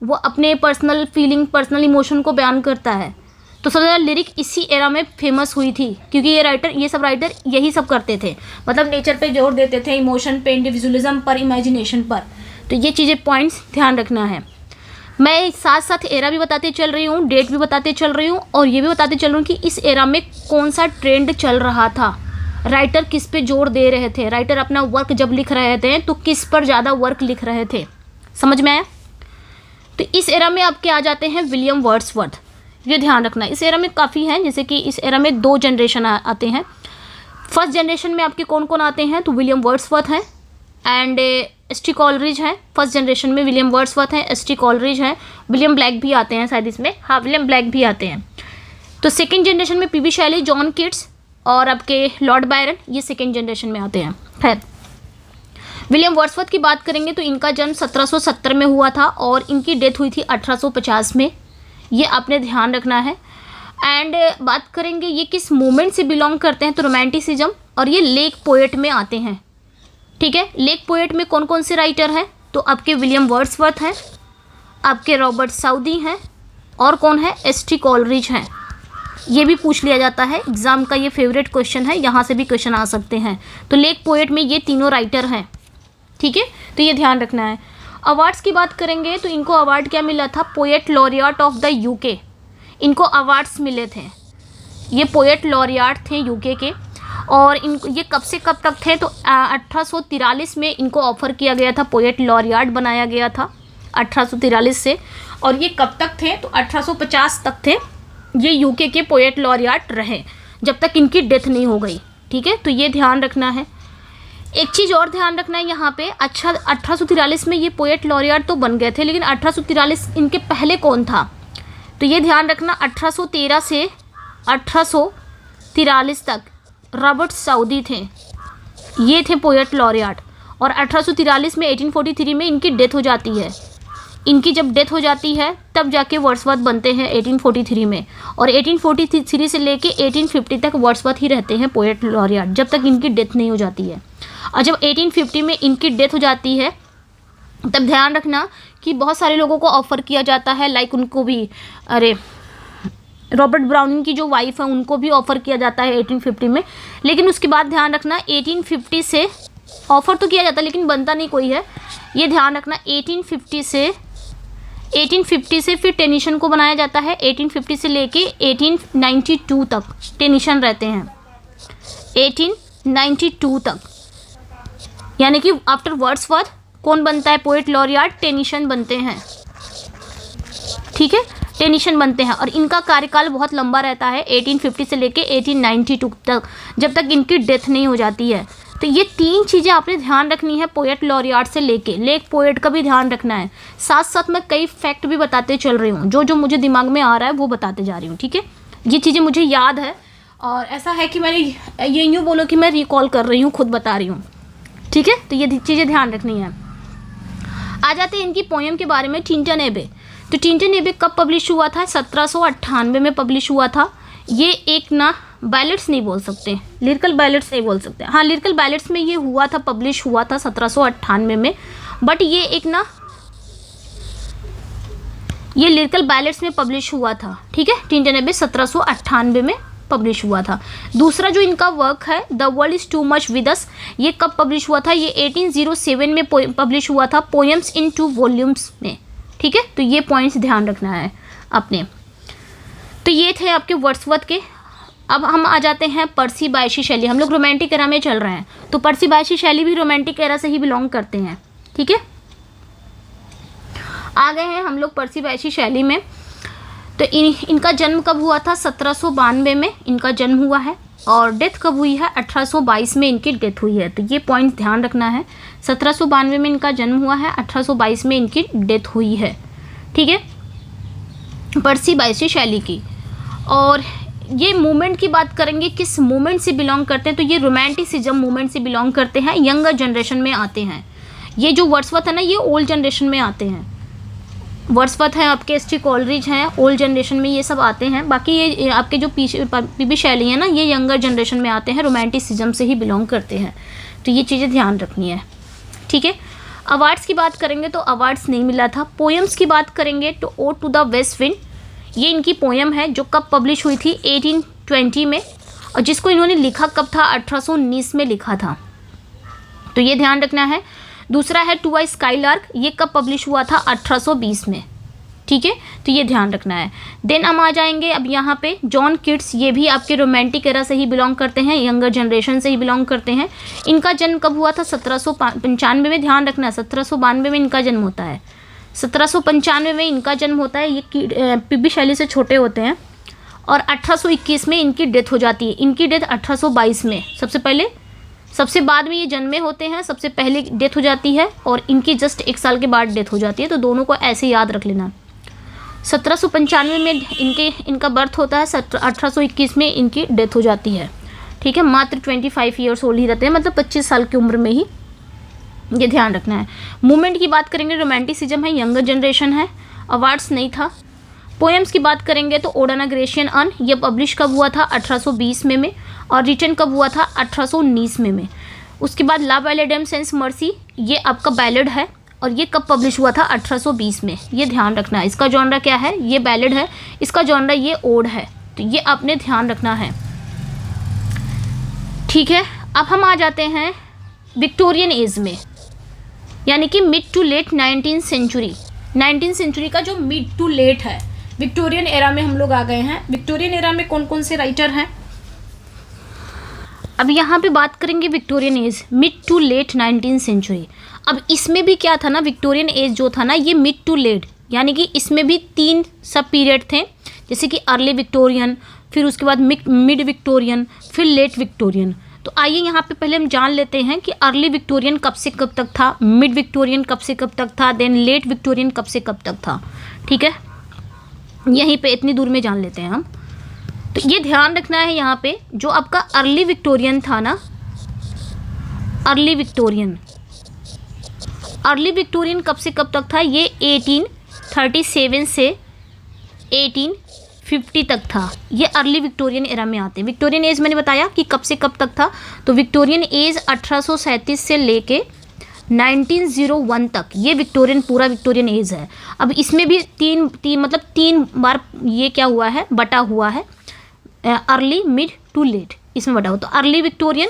वो अपने पर्सनल फीलिंग, पर्सनल इमोशन को बयान करता है। तो सबसे ज़्यादा लिरिक इसी एरा में फेमस हुई थी, क्योंकि ये सब राइटर यही सब करते थे, मतलब नेचर पे जोर देते थे, इमोशन पे, इंडिविजुअलिज्म पर, इमेजिनेशन पर। तो ये चीज़ें पॉइंट्स ध्यान रखना है। मैं साथ साथ एरा भी बताते चल रही हूँ, डेट भी बताते चल रही हूँ, और ये भी बताते चल रही हूँ कि इस एरा में कौन सा ट्रेंड चल रहा था, राइटर किस पे जोर दे रहे थे, राइटर अपना वर्क जब लिख रहे थे तो किस पर ज़्यादा वर्क लिख रहे थे। समझ में आया? तो इस एरा में आपके आ जाते हैं विलियम वर्ड्सवर्थ, ये ध्यान रखना। इस एरा में काफ़ी हैं, जैसे कि इस एरा में 2 जनरेशन आते हैं। फर्स्ट जनरेशन में आपके कौन कौन आते हैं? तो विलियम वर्ड्सवर्थ हैं एंड एस.टी. कॉलरिज हैं। फर्स्ट जनरेशन में विलियम वर्ड्सवर्थ हैं, एस.टी. कॉलरिज हैं, विलियम ब्लैक भी आते हैं शायद इसमें, हाँ विलियम ब्लैक भी आते हैं। तो सेकेंड जनरेशन में पी.बी. शैली, जॉन किट्स और आपके लॉर्ड बायरन, ये सेकेंड जनरेशन में आते हैं। खैर, विलियम वर्ड्सवर्थ की बात करेंगे तो इनका जन्म 1770 में हुआ था और इनकी डेथ हुई थी 1850 में, ये आपने ध्यान रखना है। एंड बात करेंगे ये किस मूवमेंट से बिलोंग करते हैं, तो रोमांटिसिज्म, और ये लेक पोएट में आते हैं, ठीक है। लेक पोएट में कौन कौन से राइटर हैं? तो आपके विलियम वर्ड्सवर्थ हैं, आपके रॉबर्ट साउदी हैं, और कौन है? एस.टी. कॉलरिज हैं। ये भी पूछ लिया जाता है, एग्जाम का ये फेवरेट क्वेश्चन है, यहाँ से भी क्वेश्चन आ सकते हैं। तो लेक पोएट में ये तीनों राइटर हैं, ठीक है। तो ये ध्यान रखना है। अवार्ड्स की बात करेंगे तो इनको अवार्ड क्या मिला था? Poet laureate of the UK, इनको अवार्ड्स मिले थे। ये पोएट लॉरियट थे यूके के, और इनको ये कब से कब तक थे? तो 1843 में इनको ऑफर किया गया था, पोएट लॉरियट बनाया गया था 1843 से। और ये कब तक थे? तो 1850 तक थे ये यूके के पोएट लॉरियट रहे, जब तक इनकी डेथ नहीं हो गई, ठीक है। तो ये ध्यान रखना है। एक चीज़ और ध्यान रखना है यहाँ पे, अच्छा 1843 में ये पोएट लॉरियट तो बन गए थे, लेकिन 1843 इनके पहले कौन था? तो ये ध्यान रखना, 1813 से 1843 तक रॉबर्ट साउदी थे, ये थे पोएट लॉरियट। और 1843 में 1843 में इनकी डेथ हो जाती है। इनकी जब डेथ हो जाती है तब जाके वर्ड्सवर्थ बनते हैं 1843 में, और 1843 से लेके 1850 तक वर्ड्सवर्थ ही रहते हैं पोएट लॉरियट, जब तक इनकी डेथ नहीं हो जाती है। और जब 1850 में इनकी डेथ हो जाती है तब ध्यान रखना कि बहुत सारे लोगों को ऑफ़र किया जाता है, लाइक उनको भी, अरे रॉबर्ट ब्राउनिंग की जो वाइफ है उनको भी ऑफ़र किया जाता है 1850 में। लेकिन उसके बाद ध्यान रखना 1850 से ऑफ़र तो किया जाता है लेकिन बनता नहीं कोई है, ये ध्यान रखना। 1850 से फिर टेनिशन को बनाया जाता है। 1850 से लेके 1892 तक टेनिशन रहते हैं, 1892 तक, यानी कि आफ्टर वर्ड्सवर्थ कौन बनता है पोएट लॉरियट, टेनिशन बनते हैं, ठीक है, टेनिशन बनते हैं। और इनका कार्यकाल बहुत लंबा रहता है 1850 से लेके 1892 तक, जब तक इनकी डेथ नहीं हो जाती है। तो ये 3 चीज़ें आपने ध्यान रखनी है पोएट लॉरियट से लेके, लेक पोएट का भी ध्यान रखना है। साथ साथ मैं कई फैक्ट भी बताते चल रही हूँ, जो जो मुझे दिमाग में आ रहा है वो बताते जा रही हूँ, ठीक है। ये चीज़ें मुझे याद है और ऐसा है कि मैंने ये यूँ बोलो कि मैं रिकॉल कर रही हूँ, खुद बता रही हूँ, ठीक है। तो ये चीज़ें ध्यान रखनी है। आ जाते हैं इनकी पोएम के बारे में। टिंटन एबे, तो टिंटन एबे कब पब्लिश हुआ था? 1798 में पब्लिश हुआ था। ये एक ना बैलेट्स नहीं बोल सकते, लिरिकल बैलेट्स नहीं बोल सकते, हाँ लिरिकल बैलेट्स में ये हुआ था, पब्लिश हुआ था 1798 में, बट ये एक ना ये लिरिकल बैलेट्स में पब्लिश हुआ था, ठीक है। टिंटन एबे 1798 में पब्लिश हुआ था। दूसरा जो इनका वर्क है the world is too much with us, ये कब पब्लिश हुआ था? ये 1807 में पब्लिश हुआ था, पोएम्स इन 2 वॉल्यूम्स में, ठीक है। तो ये पॉइंट्स ध्यान रखना है आपने। तो ये थे आपके वर्ड्सवर्थ के। अब हम आ जाते हैं पर्सी बायशी शैली। हम लोग रोमांटिक एरा में चल रहे हैं, तो पर्सी बायशी शैली भी रोमांटिक एरा से ही बिलोंग करते हैं, ठीक है। आ गए हैं हम लोग पर्सी बायशी शैली में। तो इनका जन्म कब हुआ था? 1792 में इनका जन्म हुआ है और डेथ कब हुई है? 1822 में इनकी डेथ हुई है। तो ये पॉइंट ध्यान रखना है, 1792 में इनका जन्म हुआ है, 1822 में इनकी डेथ हुई है, ठीक है, पर्सी बायशी शैली की। और ये मूवमेंट की बात करेंगे, किस मूवमेंट से बिलोंग करते हैं? तो ये रोमांटिसिज्म मूवमेंट से बिलोंग करते हैं, यंगर जनरेशन में आते हैं। ये जो वर्ड्सवर्थ है ना, ये ओल्ड जनरेशन में आते हैं। वर्ड्सवर्थ हैं, आपके एस टी कॉलरिज हैं, ओल्ड जनरेशन में ये सब आते हैं। बाकी ये आपके जो पी शैली है ना, ये यंगर जनरेशन में आते हैं, रोमांटिसिज्म से ही बिलोंग करते हैं। तो ये चीज़ें ध्यान रखनी है, ठीक है। अवार्ड्स की बात करेंगे तो अवार्ड्स नहीं मिला था। पोएम्स की बात करेंगे तो ode to the west wind, ये इनकी पोएम है जो कब पब्लिश हुई थी? 1820 में, और जिसको इन्होंने लिखा कब था? 1819 में लिखा था। तो ये ध्यान रखना है। दूसरा है टू अ स्काईलार्क, ये कब पब्लिश हुआ था? 1820 में, ठीक है। तो ये ध्यान रखना है। देन हम आ जाएंगे अब यहाँ पे जॉन किट्स, ये भी आपके रोमांटिक एरा से ही बिलोंग करते हैं, यंगर जनरेशन से ही बिलोंग करते हैं। इनका जन्म कब हुआ था? 1795 में, ध्यान रखना है 1792 में इनका जन्म होता है, 1795 में इनका जन्म होता है। ये पी शैली से छोटे होते हैं और 1821 में इनकी डेथ हो जाती है। इनकी डेथ 1822 में, सबसे बाद में ये जन्मे होते हैं, सबसे पहले डेथ हो जाती है और इनकी जस्ट 1 साल के बाद डेथ हो जाती है। तो दोनों को ऐसे याद रख लेना। 1795 में इनका बर्थ होता है, 1821 में इनकी डेथ हो जाती है, ठीक है। मात्र 25 ईयर्स ओल्ड ही रहते हैं, मतलब 25 साल की उम्र में ही, ये ध्यान रखना है। मूवमेंट की बात करेंगे, रोमांटिसिज्म है, यंगर जनरेशन है, अवार्ड्स नहीं था। पोएम्स की बात करेंगे तो ओडाना ग्रेशियन अन, ये पब्लिश कब हुआ था? 1820 में और रिटर्न कब हुआ था? 1819 में। उसके बाद ला बैलेडम सेंस मर्सी, ये आपका बैलेड है और ये कब पब्लिश हुआ था? 1820 में। ये ध्यान रखना है। इसका जॉनरा क्या है? ये बैलेड है, इसका जॉनरा ये ओड है, तो ये आपने ध्यान रखना है, ठीक है। अब हम आ जाते हैं विक्टोरियन एज में, यानी कि mid to late 19th century. 19th century का जो मिड टू लेट है, विक्टोरियन एरा में हम लोग आ गए हैं। विक्टोरियन एरा में कौन कौन से राइटर हैं? अब यहाँ पे बात करेंगे Victorian age, mid to late 19th century. अब इसमें भी क्या था ना, विक्टोरियन एज जो था ना, ये मिड टू लेट, यानी कि इसमें भी 3 सब पीरियड थे, जैसे कि अर्ली विक्टोरियन, फिर उसके बाद मिड विक्टोरियन, फिर लेट विक्टोरियन। तो आइए यहाँ पे पहले हम जान लेते हैं कि अर्ली विक्टोरियन कब से कब तक था, मिड विक्टोरियन कब से कब तक था, देन लेट विक्टोरियन कब से कब तक था, ठीक है। यहीं पे इतनी दूर में जान लेते हैं हम। तो ये ध्यान रखना है यहाँ पे, जो आपका अर्ली विक्टोरियन था ना, अर्ली विक्टोरियन कब से कब तक था? ये 1837 से 1850 तक था। ये अर्ली विक्टोरियन एरा में आते हैं। विक्टोरियन एज मैंने बताया कि कब से कब तक था, तो विक्टोरियन एज 1837 से लेके 1901 तक ये विक्टोरियन, पूरा विक्टोरियन एज है। अब इसमें भी मतलब तीन बार ये क्या हुआ है, बटा हुआ है, अर्ली, मिड टू लेट, इसमें बटा हुआ। तो अर्ली विक्टोरियन,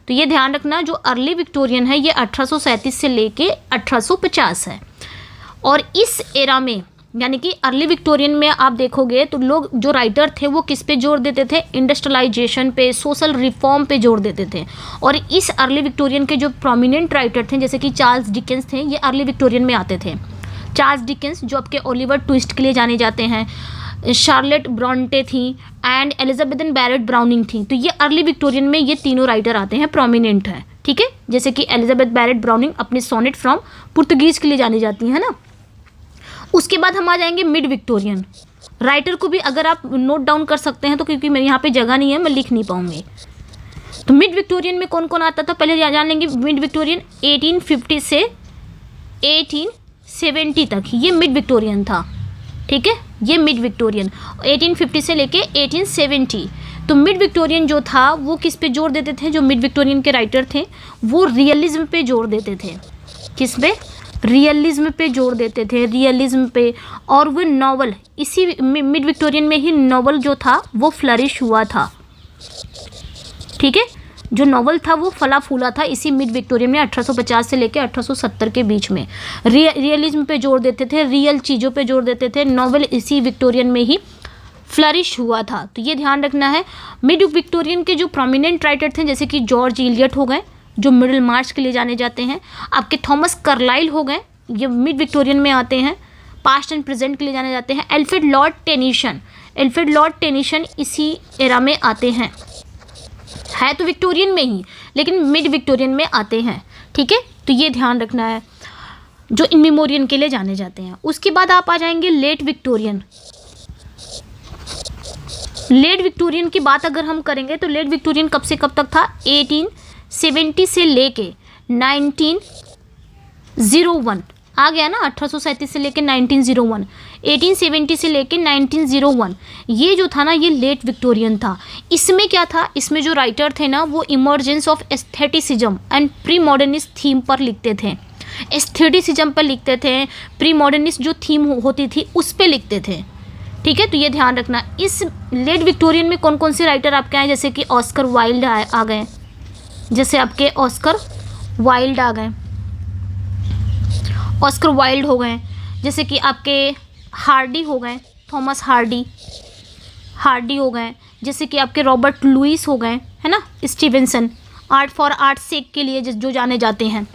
तो ये ध्यान रखना, जो अर्ली विक्टोरियन है ये 1837 से लेके 1850 है। और इस एरा में, यानी कि अर्ली विक्टोरियन में आप देखोगे तो लोग, जो राइटर थे वो किस पे जोर देते थे, इंडस्ट्रियलाइजेशन पे, सोशल रिफॉर्म पे जोर देते थे। और इस अर्ली विक्टोरियन के जो प्रोमिनेंट राइटर थे, जैसे कि चार्ल्स डिकेंस थे, ये अर्ली विक्टोरियन में आते थे। चार्ल्स डिकेंस जो आपके ओलिवर ट्विस्ट के लिए जाने जाते हैं, शार्लेट ब्रॉन्टे थी एंड एलिजाबेथन बैरेट ब्राउनिंग थी। तो ये अर्ली विक्टोरियन में ये तीनों राइटर आते हैं, प्रोमिनेंट हैं, ठीक है। जैसे कि एलिजाबेथ बैरेट ब्राउनिंग अपने सोनेट फ्रॉम पुर्तगीज के लिए जानी जाती है ना। उसके बाद हम आ जाएंगे मिड विक्टोरियन। राइटर को भी अगर आप नोट डाउन कर सकते हैं तो, क्योंकि मेरे यहाँ पे जगह नहीं है, मैं लिख नहीं पाऊंगी। तो मिड विक्टोरियन में कौन कौन आता था, पहले जान लेंगे। मिड विक्टोरियन 1850 से 1870 तक ये मिड विक्टोरियन था, ठीक है। ये मिड विक्टोरियन 1850 से लेके 1870। तो मिड विक्टोरियन जो था वो किस पे जोर देते थे, जो मिड विक्टोरियन के राइटर थे वो रियलिज्म पे जोर देते थे। किस पे, रियलिज्म पे जोर देते थे, रियलिज्म पे। और वो नॉवल, इसी मिड विक्टोरियन में ही नॉवल जो था वो फ्लरिश हुआ था, ठीक है। जो नॉवल था वो फला फूला था इसी मिड विक्टोरियन में 1850 से लेकर 1870 के बीच में। रियलिज्म पे जोर देते थे, रियल चीज़ों पे जोर देते थे। नॉवल इसी विक्टोरियन में ही फ्लरिश हुआ था, तो ये ध्यान रखना है। मिड विक्टोरियन के जो प्रोमिनेंट राइटर थे, जैसे कि जॉर्ज इलियट हो गए जो मिडिल मार्च के लिए जाने जाते हैं, आपके थॉमस कार्लाइल हो गए, ये मिड विक्टोरियन में आते हैं, पास्ट एंड प्रेजेंट के लिए जाने जाते हैं। एल्फ्रेड लॉर्ड टेनिसन इसी एरा में आते हैं, है तो विक्टोरियन में ही लेकिन मिड विक्टोरियन में आते हैं, ठीक है। तो ये ध्यान रखना है, जो इन मेमोरियन के लिए जाने जाते हैं। उसके बाद आप आ जाएंगे लेट विक्टोरियन। लेट विक्टोरियन की बात अगर हम करेंगे तो लेट विक्टोरियन कब से कब तक था, 1870 से लेके 1901 आ गया ना, 1837 से लेके 1901, 1870 से लेके 1901, ये जो था ना ये लेट विक्टोरियन था। इसमें क्या था, इसमें जो राइटर थे ना वो emergence of aestheticism and pre modernist theme पर लिखते थे। एस्थेटिसिज्म पर लिखते थे, प्री मॉडर्निस्ट जो थीम होती थी उस पर लिखते थे, ठीक है। तो ये ध्यान रखना। इस लेट विक्टोरियन में कौन कौन से राइटर आपके आए, जैसे कि ऑस्कर वाइल्ड आ गए, जैसे आपके ऑस्कर वाइल्ड आ गए, ऑस्कर वाइल्ड हो गए, जैसे कि आपके हार्डी हो गए, थॉमस हार्डी हो गए, जैसे कि आपके रॉबर्ट लुइस हो गए, है ना, स्टीवेंसन, आर्ट फॉर आर्ट सेक के लिए जो जाने जाते हैं,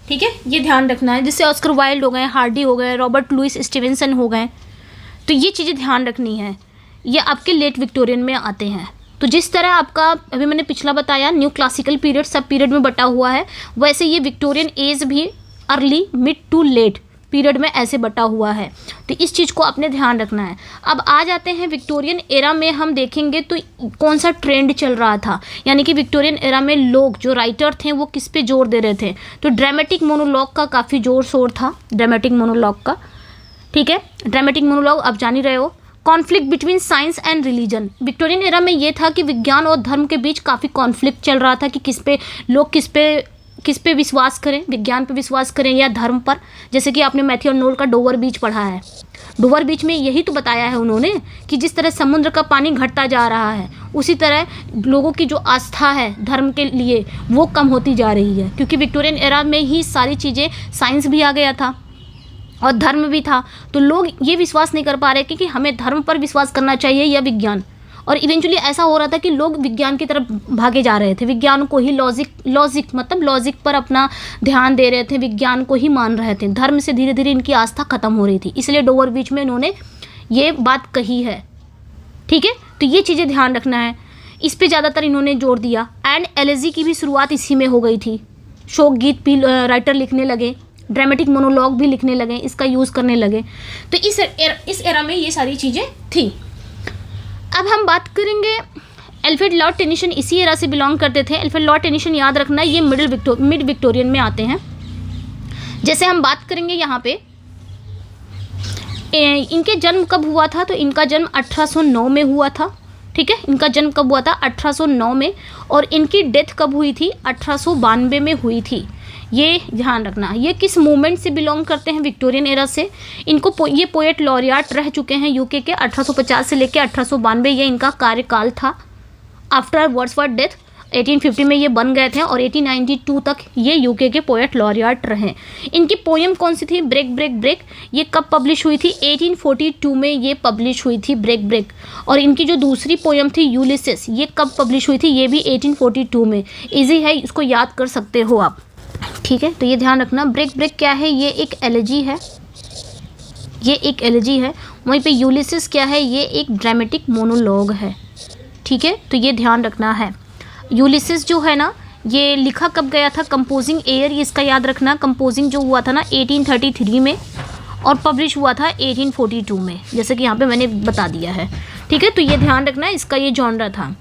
ठीक है। ये ध्यान रखना है, जैसे ऑस्कर वाइल्ड हो गए, हार्डी हो गए, रॉबर्ट लुइस स्टीवेंसन हो गए। तो ये चीज़ें ध्यान रखनी है, ये आपके लेट विक्टोरियन में आते हैं। तो जिस तरह आपका अभी मैंने पिछला बताया new classical period sub period में बटा हुआ है, वैसे ये विक्टोरियन एज भी early, mid to late period में ऐसे बटा हुआ है। तो इस चीज़ को अपने ध्यान रखना है। अब आ जाते हैं विक्टोरियन एरा में, हम देखेंगे तो कौन सा ट्रेंड चल रहा था, यानी कि विक्टोरियन एरा में लोग जो राइटर थे वो किस पे जोर दे रहे थे। तो ड्रामेटिक मोनोलॉग का काफ़ी जोर शोर था, ड्रामेटिक मोनोलॉग का, ठीक है। ड्रामेटिक मोनोलॉग आप जान ही रहे हो। Conflict between science and religion, Victorian era में ये था कि विज्ञान और धर्म के बीच काफ़ी कॉन्फ्लिक्ट चल रहा था कि किस पे विश्वास करें, विज्ञान पे विश्वास करें या धर्म पर। जैसे कि आपने मैथ्यू आर्नोल्ड का डोवर बीच पढ़ा है, डोवर बीच में यही तो बताया है उन्होंने कि जिस तरह समुद्र का पानी घटता जा रहा है उसी तरह लोगों की जो आस्था है धर्म के लिए वो कम होती जा रही है, क्योंकि विक्टोरियन एरा में ही सारी चीज़ें, साइंस भी आ गया था और धर्म भी था। तो लोग ये विश्वास नहीं कर पा रहे कि हमें धर्म पर विश्वास करना चाहिए या विज्ञान। और इवेंचुअली ऐसा हो रहा था कि लोग विज्ञान की तरफ भागे जा रहे थे, विज्ञान को ही लॉजिक मतलब लॉजिक पर अपना ध्यान दे रहे थे, विज्ञान को ही मान रहे थे। धर्म से धीरे धीरे इनकी आस्था खत्म हो रही थी, इसलिए डोवर बीच में इन्होंने ये बात कही है, ठीक है। तो ये चीज़ें ध्यान रखना है, इस पर ज़्यादातर इन्होंने जोर दिया। एंड एलेजी की भी शुरुआत इसी में हो गई थी, शोक गीत भी राइटर लिखने लगे, ड्रामेटिक मोनोलॉग भी लिखने लगे, इसका यूज़ करने लगे। तो इस एरा में ये सारी चीज़ें थी। अब हम बात करेंगे, एल्फ्रेड लॉर्ड टेनिसन इसी एरा से बिलोंग करते थे। एल्फ्रेड लॉर्ड टेनिसन याद रखना ये मिड विक्टोरियन में आते हैं। जैसे हम बात करेंगे यहाँ पे इनके जन्म कब हुआ था, तो इनका जन्म 1809 में हुआ था, ठीक है। इनका जन्म कब हुआ था? 1809 में। और इनकी डेथ कब हुई थी? 1892 में हुई थी। ये ध्यान रखना। ये किस मूवमेंट से बिलोंग करते हैं? विक्टोरियन एरा से। इनको ये पोएट लॉरियाट रह चुके हैं यूके के 1850 से लेकर 1892, ये इनका कार्यकाल था। आफ्टर वर्ड्सवर्थ डेथ 1850 में ये बन गए थे और 1892 तक ये यूके के पोएट लॉरियाट रहे। इनकी पोएम कौन सी थी? Break break break. ये कब पब्लिश हुई थी? 1842 में ये पब्लिश हुई थी, ब्रेक ब्रेक। और इनकी जो दूसरी पोएम थी यूलिसेस, ये कब पब्लिश हुई थी? ये भी 1842 में। इजी है, इसको याद कर सकते हो आप, ठीक है। तो ये ध्यान रखना। ब्रेक ब्रेक क्या है? ये एक एलेजी है, ये एक एलेजी है। वहीं पे यूलिसेस क्या है? ये एक ड्रामेटिक मोनोलॉग है, ठीक है। तो ये ध्यान रखना है। यूलिसेस जो है ना, ये लिखा कब गया था? कंपोजिंग ईयर इसका याद रखना। कंपोजिंग जो हुआ था ना 1833 में और पब्लिश हुआ था 1842 में, जैसे कि यहाँ पे मैंने बता दिया है, ठीक है। तो ये ध्यान रखना, इसका ये जॉनरा था।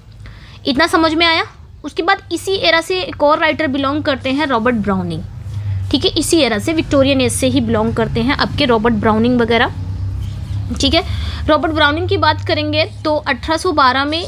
इतना समझ में आया? उसके बाद इसी एरा से एक और राइटर बिलोंग करते हैं, रॉबर्ट ब्राउनिंग, ठीक है। इसी एरा से, विक्टोरियन एज से ही बिलोंग करते हैं आपके रॉबर्ट ब्राउनिंग वगैरह, ठीक है। रॉबर्ट ब्राउनिंग की बात करेंगे तो 1812 में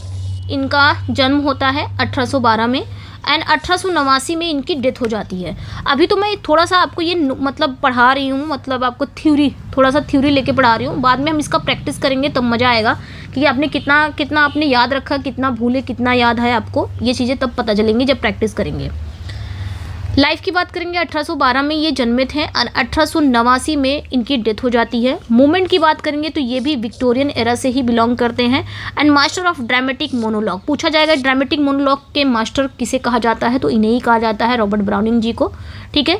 इनका जन्म होता है, 1812 में, एंड 1889 में इनकी डेथ हो जाती है। अभी तो मैं थोड़ा सा आपको ये मतलब पढ़ा रही हूँ, मतलब आपको थ्योरी, थोड़ा सा थ्योरी लेके पढ़ा रही हूँ। बाद में हम इसका प्रैक्टिस करेंगे तब मज़ा आएगा कि आपने कितना कितना आपने याद रखा, कितना भूले, कितना याद है आपको। ये चीज़ें तब पता चलेंगी जब प्रैक्टिस करेंगे। लाइफ की बात करेंगे, 1812 में ये जन्मे थे और 1889 में इनकी डेथ हो जाती है। मूवमेंट की बात करेंगे तो ये भी विक्टोरियन एरा से ही बिलोंग करते हैं। And master of dramatic monologue, पूछा जाएगा ड्रामेटिक मोनोलॉग के मास्टर किसे कहा जाता है, तो इन्हें ही कहा जाता है, रॉबर्ट ब्राउनिंग जी को, ठीक है।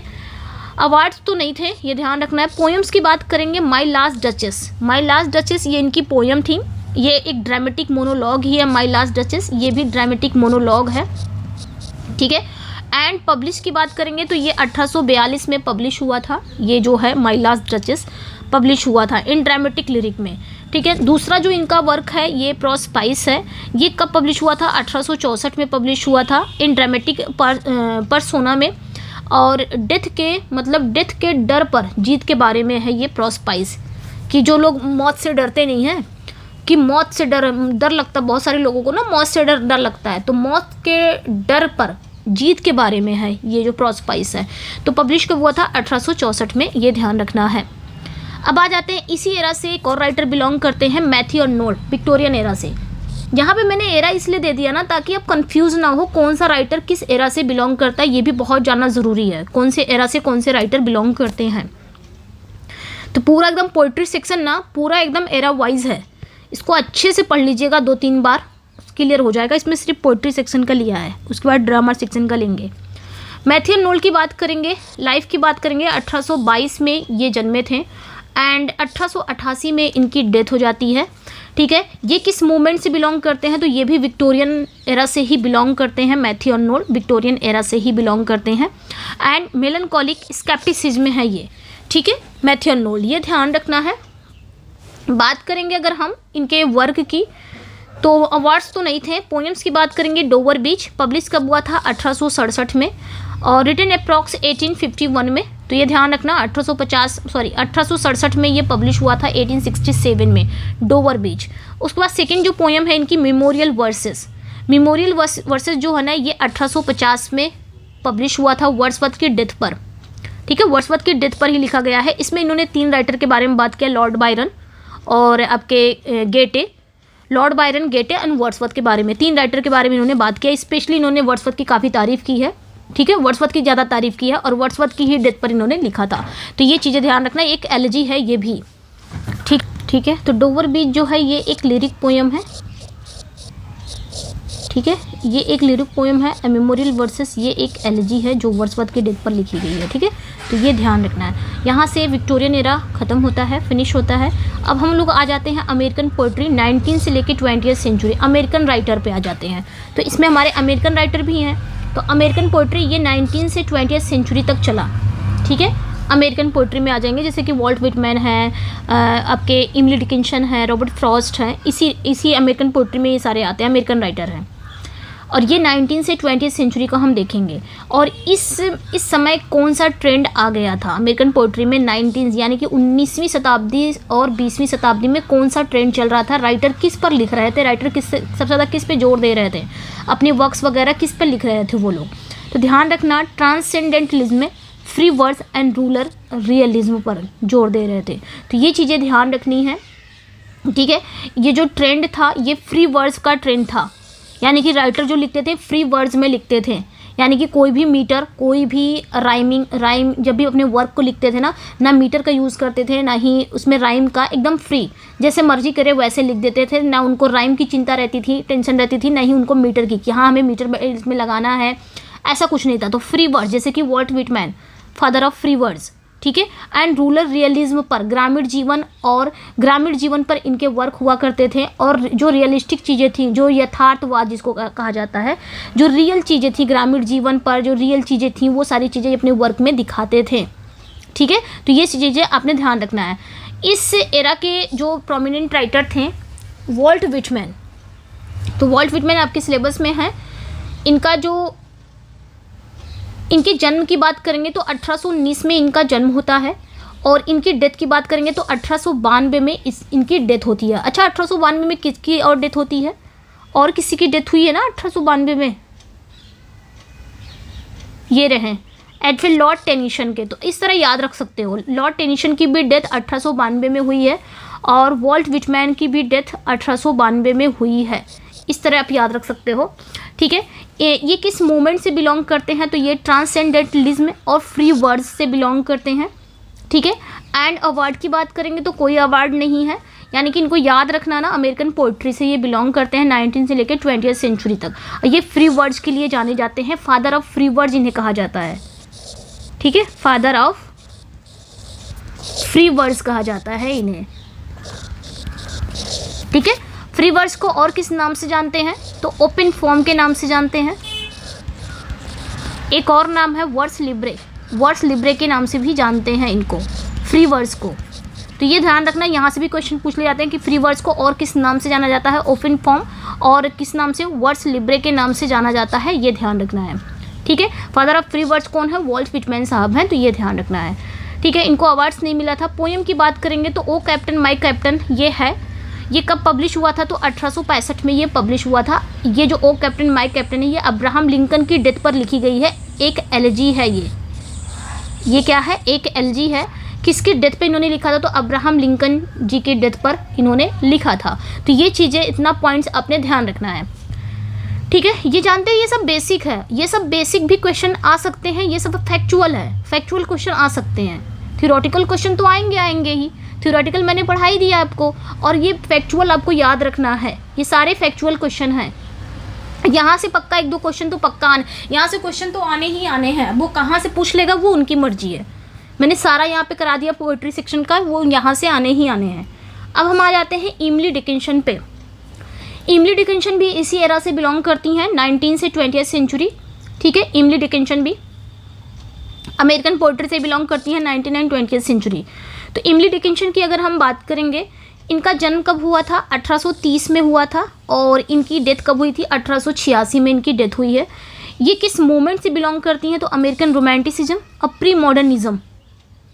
अवार्ड्स तो नहीं थे, ये ध्यान रखना है। पोएम्स की बात करेंगे, my last duchess, my last duchess ये इनकी पोएम थी। ये एक ड्रामेटिक मोनोलॉग ही है, माई लास्ट डचेस, ये भी ड्रामेटिक मोनोलॉग है, ठीक है। एंड पब्लिश की बात करेंगे तो ये 1842 में पब्लिश हुआ था। ये जो है माई लास्ट डचेस पब्लिश हुआ था इन ड्रामेटिक लिरिक में, ठीक है। दूसरा जो इनका वर्क है ये प्रोस्पाइस है। ये कब पब्लिश हुआ था? 1864 में पब्लिश हुआ था इन ड्रामेटिक परसोना में। और डेथ के डर पर जीत के बारे में है ये प्रोस्पाइस, कि जो लोग मौत से डरते नहीं हैं, कि मौत से डर लगता, बहुत सारे लोगों को ना मौत से डर लगता है, तो मौत के डर पर जीत के बारे में है ये जो प्रोस्पाइस है। तो पब्लिश कब हुआ था? 1864 में, ये ध्यान रखना है। अब आ जाते हैं, इसी एरा से एक और राइटर बिलोंग करते हैं, मैथ्यू अर्नोल्ड, विक्टोरियन एरा से। यहाँ पे मैंने एरा इसलिए दे दिया ना ताकि आप कंफ्यूज ना हो कौन सा राइटर किस एरा से बिलोंग करता है, ये भी बहुत जानना ज़रूरी है, कौन से एरा से कौन से राइटर बिलोंग करते हैं। तो पूरा एकदम पोइट्री सेक्शन ना पूरा एकदम एरा वाइज है, इसको अच्छे से पढ़ लीजिएगा 2-3 बार, क्लियर हो जाएगा। इसमें सिर्फ पोइट्री सेक्शन का लिया है, उसके बाद ड्रामा सेक्शन का लेंगे। मैथ्यू अर्नोल्ड की बात करेंगे, लाइफ की बात करेंगे, 1822 में ये जन्मे थे एंड 1888 में इनकी डेथ हो जाती है, ठीक है। ये किस मूवमेंट से बिलोंग करते हैं? तो ये भी विक्टोरियन एरा से ही बिलोंग करते हैं। मैथ्यू अर्नोल्ड विक्टोरियन एरा से ही बिलोंग करते हैं एंड मेलनकॉलिक स्केप्टिसिज्म में है ये, ठीक है, मैथ्यू अर्नोल्ड, ये ध्यान रखना है। बात करेंगे अगर हम इनके वर्क की, तो अवार्ड्स तो नहीं थे। पोएम्स की बात करेंगे, डोवर बीच पब्लिश कब हुआ था? 1867 में और रिटन अप्रॉक्स 1851 में, तो ये ध्यान रखना। 1867 में ये पब्लिश हुआ था, 1867 में डोवर बीच। उसके बाद सेकंड जो पोएम है इनकी, मेमोरियल वर्सेस, मेमोरियल वर्सेस जो है ना ये 1850 में पब्लिश हुआ था वर्ड्सवर्थ की डेथ पर, ठीक है, वर्ड्सवर्थ की डेथ पर ही लिखा गया है। इसमें इन्होंने 3 राइटर के बारे में बात किया, लॉर्ड बायरन और आपके गेटे, लॉर्ड बायरन, गेटे एंड वर्ड्सवर्थ के बारे में 3 राइटर के बारे में इन्होंने बात किया। स्पेशली इन्होंने वर्ड्सवर्थ की काफ़ी तारीफ़ की है, ठीक है, वर्ड्सवर्थ की ज़्यादा तारीफ़ की है और वर्ड्सवर्थ की ही डेथ पर इन्होंने लिखा था। तो ये चीज़ें ध्यान रखना, एक एलजी है ये भी, ठीक है। तो डोवर बीच जो है ये एक लिरिक पोएम है, ठीक है, ये एक लिरिक पोएम है। मेमोरियल वर्सेस ये एक एलजी है जो वर्ड्सवर्थ की डेथ पर लिखी गई है, ठीक है। तो ये ध्यान रखना है। यहाँ से विक्टोरियन एरा ख़त्म होता है, फिनिश होता है। अब हम लोग आ जाते हैं अमेरिकन पोइट्री, 19 से लेकर 20वीं सेंचुरी, अमेरिकन राइटर पे आ जाते हैं। तो इसमें हमारे अमेरिकन राइटर भी हैं। तो अमेरिकन पोइट्री ये 19 से 20वीं सेंचुरी तक चला, ठीक है। अमेरिकन पोइट्री में आ जाएंगे जैसे कि वॉल्ट विटमैन है, आपके इमली डिकिंसन है, रॉबर्ट फ्रॉस्ट हैं, इसी अमेरिकन पोइट्री में ये सारे आते हैं, अमेरिकन राइटर हैं। और ये 19 से 20th सेंचुरी का हम देखेंगे। और इस समय कौन सा ट्रेंड आ गया था अमेरिकन पोइट्री में 19 यानी कि 19वीं शताब्दी और 20वीं शताब्दी में कौन सा ट्रेंड चल रहा था, राइटर किस पर लिख रहे थे, राइटर किस सबसे ज़्यादा किस पे जोर दे रहे थे, अपने वर्क्स वगैरह किस पर लिख रहे थे वो लोग। तो ध्यान रखना ट्रांसेंडेंटलिज्म में free words and rural realism पर जोर दे रहे थे। तो ये चीज़ें ध्यान रखनी है, ठीक है। ये जो ट्रेंड था ये फ्री वर्ड्स का ट्रेंड था, यानी कि राइटर जो लिखते थे फ्री वर्ड्स में लिखते थे, यानी कि कोई भी मीटर, कोई भी राइम जब भी अपने वर्क को लिखते थे ना मीटर का यूज़ करते थे, ना ही उसमें राइम का, एकदम फ्री जैसे मर्जी करे वैसे लिख देते थे। ना उनको राइम की चिंता रहती थी, टेंशन रहती थी, ना ही उनको मीटर की कि हाँ हमें मीटर इसमें लगाना है, ऐसा कुछ नहीं था। तो फ्री वर्ड्स जैसे कि Walt Whitman father of free words, ठीक है। एंड रूरल रियलिज्म पर, ग्रामीण जीवन पर इनके वर्क हुआ करते थे। और जो रियलिस्टिक चीज़ें थी, जो यथार्थवाद जिसको कहा जाता है, जो रियल चीज़ें थी ग्रामीण जीवन पर, जो रियल चीज़ें थी वो सारी चीज़ें अपने वर्क में दिखाते थे, ठीक है। तो ये चीज़ें आपने ध्यान रखना है। इस एरा के जो प्रोमिनेंट राइटर थे वॉल्ट विटमैन, तो वॉल्ट विटमैन आपके सिलेबस में है। इनके जन्म की बात करेंगे तो 1819 में इनका जन्म होता है, और इनकी डेथ की बात करेंगे तो 1892 में इनकी डेथ होती है। अच्छा 1892 में किसकी और डेथ होती है, और किसी की डेथ हुई है ना 1892 में, ये रहे एडविन लॉर्ड टेनिसन के। तो इस तरह याद रख सकते हो, लॉर्ड टेनिसन की भी डेथ 1892 में हुई है और वॉल्ट विटमैन की भी डेथ 1892 में हुई है। इस तरह आप याद रख सकते हो, ठीक है। ये किस मूवमेंट से बिलोंग करते हैं, तो ये ट्रांसेंडेंटलिज्म और फ्री वर्ड्स से बिलोंग करते हैं, ठीक है। एंड अवार्ड की बात करेंगे तो कोई अवार्ड नहीं है, यानी कि इनको याद रखना ना, अमेरिकन पोइट्री से ये बिलोंग करते हैं 19 से लेकर 20th सेंचुरी तक। और ये फ्री वर्ड्स के लिए जाने जाते हैं, फादर ऑफ फ्री वर्ड्स इन्हें कहा जाता है, ठीक है। फादर ऑफ फ्री वर्ड्स कहा जाता है इन्हें, ठीक है। फ्री वर्ड्स को और किस नाम से जानते हैं, तो ओपन फॉर्म के नाम से जानते हैं। एक और नाम है वर्ड्स लिब्रे के नाम से भी जानते हैं इनको, फ्री वर्ड्स को। तो ये ध्यान रखना, यहाँ से भी क्वेश्चन पूछ ले जाते हैं कि फ्री वर्ड्स को और किस नाम से जाना जाता है, ओपन फॉर्म, और किस नाम से, वर्ड्स लिब्रे के नाम से जाना जाता है, ये ध्यान रखना है, ठीक है। फादर ऑफ फ्री वर्ड्स कौन है, वॉल्ट विटमैन साहब हैं, तो ये ध्यान रखना है, ठीक है। इनको अवार्ड्स नहीं मिला था। पोएम की बात करेंगे तो ओ कैप्टन माई कैप्टन ये है, ये कब पब्लिश हुआ था, तो 1865 में ये पब्लिश हुआ था। ये जो ओ कैप्टन माई कैप्टन है ये अब्राहम लिंकन की डेथ पर लिखी गई है, एक एलेजी है ये क्या है, एक एलजी है। किसकी डेथ पे इन्होंने लिखा था, तो अब्राहम लिंकन जी की डेथ पर इन्होंने लिखा था। तो ये चीज़ें, इतना पॉइंट्स अपने ध्यान रखना है, ठीक है। ये जानते हैं, ये सब बेसिक है, ये सब बेसिक भी क्वेश्चन आ सकते हैं, ये सब फैक्चुअल है, फैक्चुअल क्वेश्चन आ सकते हैं। थ्योरेटिकल क्वेश्चन तो आएंगे ही, थ्योरेटिकल मैंने पढ़ा ही दिया आपको, और ये फैक्चुअल आपको याद रखना है। ये सारे फैक्चुअल क्वेश्चन हैं, यहाँ से पक्का 1-2 क्वेश्चन तो पक्का आने, यहाँ से क्वेश्चन तो आने ही आने हैं। वो कहाँ से पूछ लेगा वो उनकी मर्जी है, मैंने सारा यहाँ पे करा दिया पोएट्री सेक्शन का, वो यहाँ से आने ही आने हैं। अब हम आ जाते हैं इमली डिकिंसन पे। इमली डिकिंसन भी इसी एरा से बिलोंग करती हैं, 19 से 20th सेंचुरी, ठीक है। इमली डिकिंसन भी अमेरिकन पोइट्री से बिलोंग करती हैं 19 एंड 20th सेंचुरी। तो इमली डिकिंसन की अगर हम बात करेंगे, इनका जन्म कब हुआ था, 1830 में हुआ था, और इनकी डेथ कब हुई थी, 1886 में इनकी डेथ हुई है। ये किस मूवमेंट से बिलोंग करती हैं, तो अमेरिकन रोमांटिसिज्म और प्री मॉडर्निज्म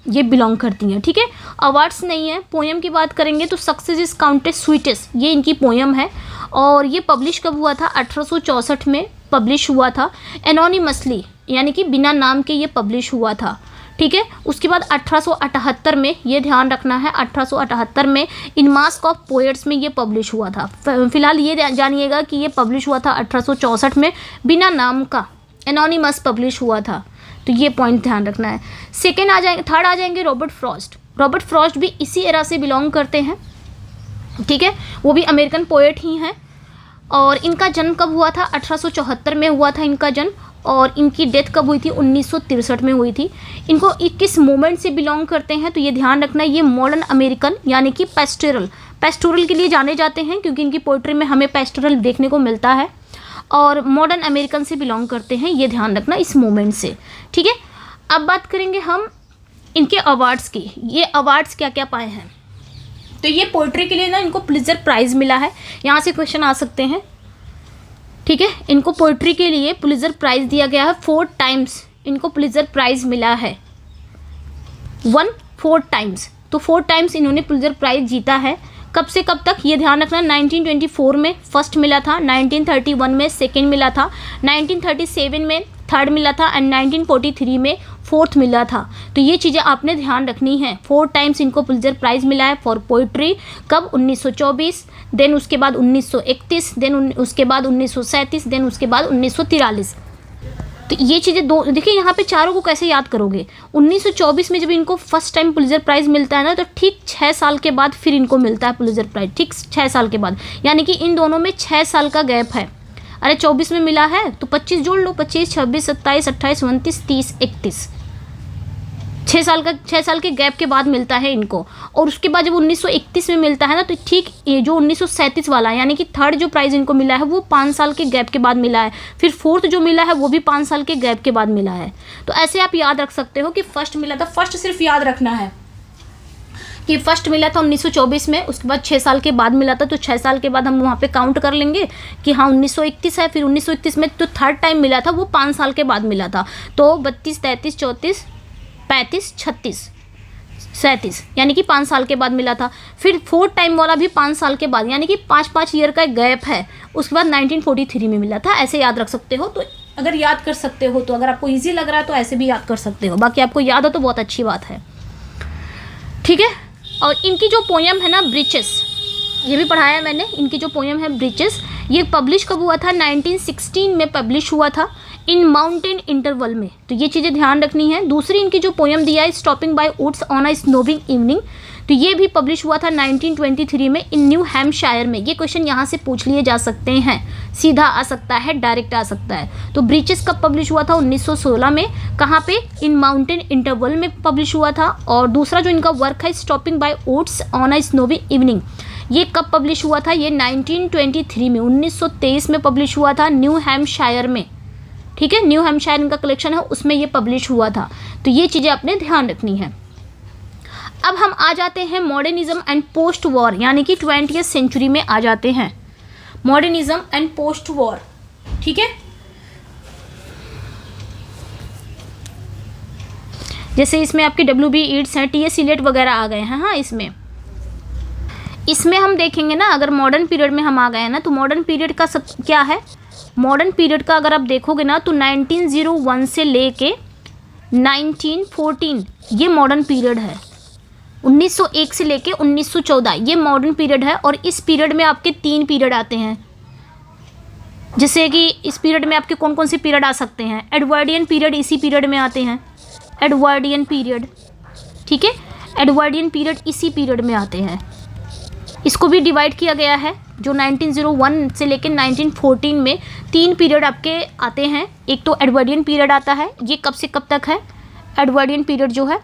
ये बिलोंग करती हैं, ठीक है। अवार्ड्स नहीं है। पोएम की बात करेंगे तो सक्सेस इज काउंटेड स्वीटेस्ट, ये इनकी पोएम है, और ये पब्लिश कब हुआ था, 1864 में पब्लिश हुआ था। एनोनिमसली यानी कि बिना नाम के ये पब्लिश हुआ था, ठीक है। उसके बाद 1878 में, ये ध्यान रखना है, 1878 में इन मास्क ऑफ पोएट्स में ये पब्लिश हुआ था। फिलहाल ये जानिएगा कि ये पब्लिश हुआ था 1864 में, बिना नाम का, एनोनिमस पब्लिश हुआ था। तो ये पॉइंट ध्यान रखना है। थर्ड आ जाएंगे रॉबर्ट फ्रॉस्ट। रॉबर्ट फ्रॉस्ट भी इसी एरा से बिलोंग करते हैं, ठीक है। वो भी अमेरिकन पोएट ही हैं, और इनका जन्म कब हुआ था, 1874 में हुआ था इनका जन्म, और इनकी डेथ कब हुई थी, 1963 में हुई थी। इनको किस मोमेंट से बिलोंग करते हैं, तो ये ध्यान रखना है, ये मॉडर्न अमेरिकन यानी कि पेस्टोरल के लिए जाने जाते हैं, क्योंकि इनकी पोइट्री में हमें पेस्टोरल देखने को मिलता है, और मॉडर्न अमेरिकन से बिलोंग करते हैं, ये ध्यान रखना इस मोमेंट से, ठीक है। अब बात करेंगे हम इनके अवार्ड्स की। ये अवार्ड्स क्या क्या पाए हैं, तो ये पोइट्री के लिए ना इनको प्लिज़र प्राइज़ मिला है, यहाँ से क्वेश्चन आ सकते हैं। ठीक है, इनको पोइट्री के लिए पुलित्ज़र प्राइज़ दिया गया है 4 टाइम्स, इनको पुलित्ज़र प्राइज़ मिला है 4 टाइम्स। तो 4 टाइम्स इन्होंने पुलित्ज़र प्राइज़ जीता है। कब से कब तक ये ध्यान रखना, 1924 में फर्स्ट मिला था, 1931 में सेकंड मिला था, 1937 में थर्ड मिला था एंड 1943 में फोर्थ मिला था। तो ये चीज़ें आपने ध्यान रखनी है। 4 टाइम्स इनको पुलित्ज़र प्राइज़ मिला है फॉर पोइट्री। कब? 1924, देन उसके बाद 1931, देन उसके बाद 1937, देन उसके बाद 1943। तो ये चीज़ें दो देखिए, यहाँ पे चारों को कैसे याद करोगे। 1924 में जब इनको फर्स्ट टाइम पुलित्ज़र प्राइज़ मिलता है ना, तो ठीक 6 साल के बाद फिर इनको मिलता है पुलित्ज़र प्राइज़, ठीक 6 साल के बाद, यानी कि इन दोनों में 6 साल का गैप है। अरे 24 में मिला है तो 25 जोड़ लो, 25, 26, 27, 28, 29, 30, 31, 6 साल के गैप के बाद मिलता है इनको। और उसके बाद जब 1931 में मिलता है ना, तो ठीक ये जो 1937 वाला है, यानी कि थर्ड जो प्राइज़ इनको मिला है वो 5 साल के गैप के बाद मिला है। फिर फोर्थ जो मिला है वो भी 5 साल के गैप के बाद मिला है। तो ऐसे आप याद रख सकते हो कि फर्स्ट मिला था, फर्स्ट सिर्फ याद रखना है कि फर्स्ट मिला था 1924 में, उसके बाद 6 साल के बाद मिला था। तो 6 साल के बाद हम वहाँ पे काउंट कर लेंगे कि हाँ 1931 है। फिर 1931 में तो थर्ड टाइम मिला था वो 5 साल के बाद मिला था। तो 32, 33, 34, 35, 36, 37, यानी कि 5 साल के बाद मिला था। फिर फोर्थ टाइम वाला भी 5 साल के बाद, यानी कि 5-5 ईयर का एक गैप है। उसके बाद 1943 में मिला था। ऐसे याद रख सकते हो। तो अगर याद कर सकते हो तो, अगर आपको ईजी लग रहा है तो ऐसे भी याद कर सकते हो। बाकी आपको याद हो तो बहुत अच्छी बात है, ठीक है। और इनकी जो पोयम है ना ब्रीचेस, ये भी पढ़ाया मैंने। इनकी जो पोयम है ब्रीचेस, ये पब्लिश कब हुआ था? 1916 में पब्लिश हुआ था, इन माउंटेन इंटरवल में। तो ये चीज़ें ध्यान रखनी है। दूसरी इनकी जो पोयम दिया है stopping by woods on a snowing evening, तो ये भी पब्लिश हुआ था 1923 में इन न्यू हैम्पशायर में। ये क्वेश्चन यहाँ से पूछ लिए जा सकते हैं, सीधा आ सकता है, डायरेक्ट आ सकता है। तो ब्रीचेस कब पब्लिश हुआ था? 1916 में। कहाँ पे? इन माउंटेन इंटरवल में पब्लिश हुआ था। और दूसरा जो इनका वर्क है stopping by woods on a snowy evening, ये कब पब्लिश हुआ था? ये 1923 में, 1923 में पब्लिश हुआ था न्यू हैम्पशायर में, ठीक है। न्यू हैम्पशायर इनका कलेक्शन है, उसमें ये पब्लिश हुआ था। तो ये चीज़ें आपने ध्यान रखनी है। अब हम आ जाते हैं मॉडर्निज्म एंड पोस्ट वॉर, यानी कि 20वीं सेंचुरी में आ जाते हैं। मॉडर्निज्म एंड पोस्ट वॉर, ठीक है। जैसे इसमें आपके WB ईट्स हैं, TS इलियट वगैरह आ गए हैं। हाँ, इसमें हम देखेंगे ना, अगर मॉडर्न पीरियड में हम आ गए हैं ना, तो मॉडर्न पीरियड का सब क्या है? मॉडर्न पीरियड का अगर आप देखोगे ना, तो 1901 से लेके 1914 ये मॉडर्न पीरियड है। 1901 से लेके 1914 ये मॉडर्न पीरियड है। और इस पीरियड में आपके 3 पीरियड आते हैं। जैसे कि इस पीरियड में आपके कौन कौन से पीरियड आ सकते हैं? एडवर्डियन पीरियड इसी पीरियड में आते हैं, एडवर्डियन पीरियड, ठीक है। एडवर्डियन पीरियड इसी पीरियड में आते हैं। इसको भी डिवाइड किया गया है, जो 1901 से लेकर 1914 में 3 पीरियड आपके आते हैं। एक तो एडवर्डियन पीरियड आता है, ये कब से कब तक है? एडवर्डियन पीरियड जो है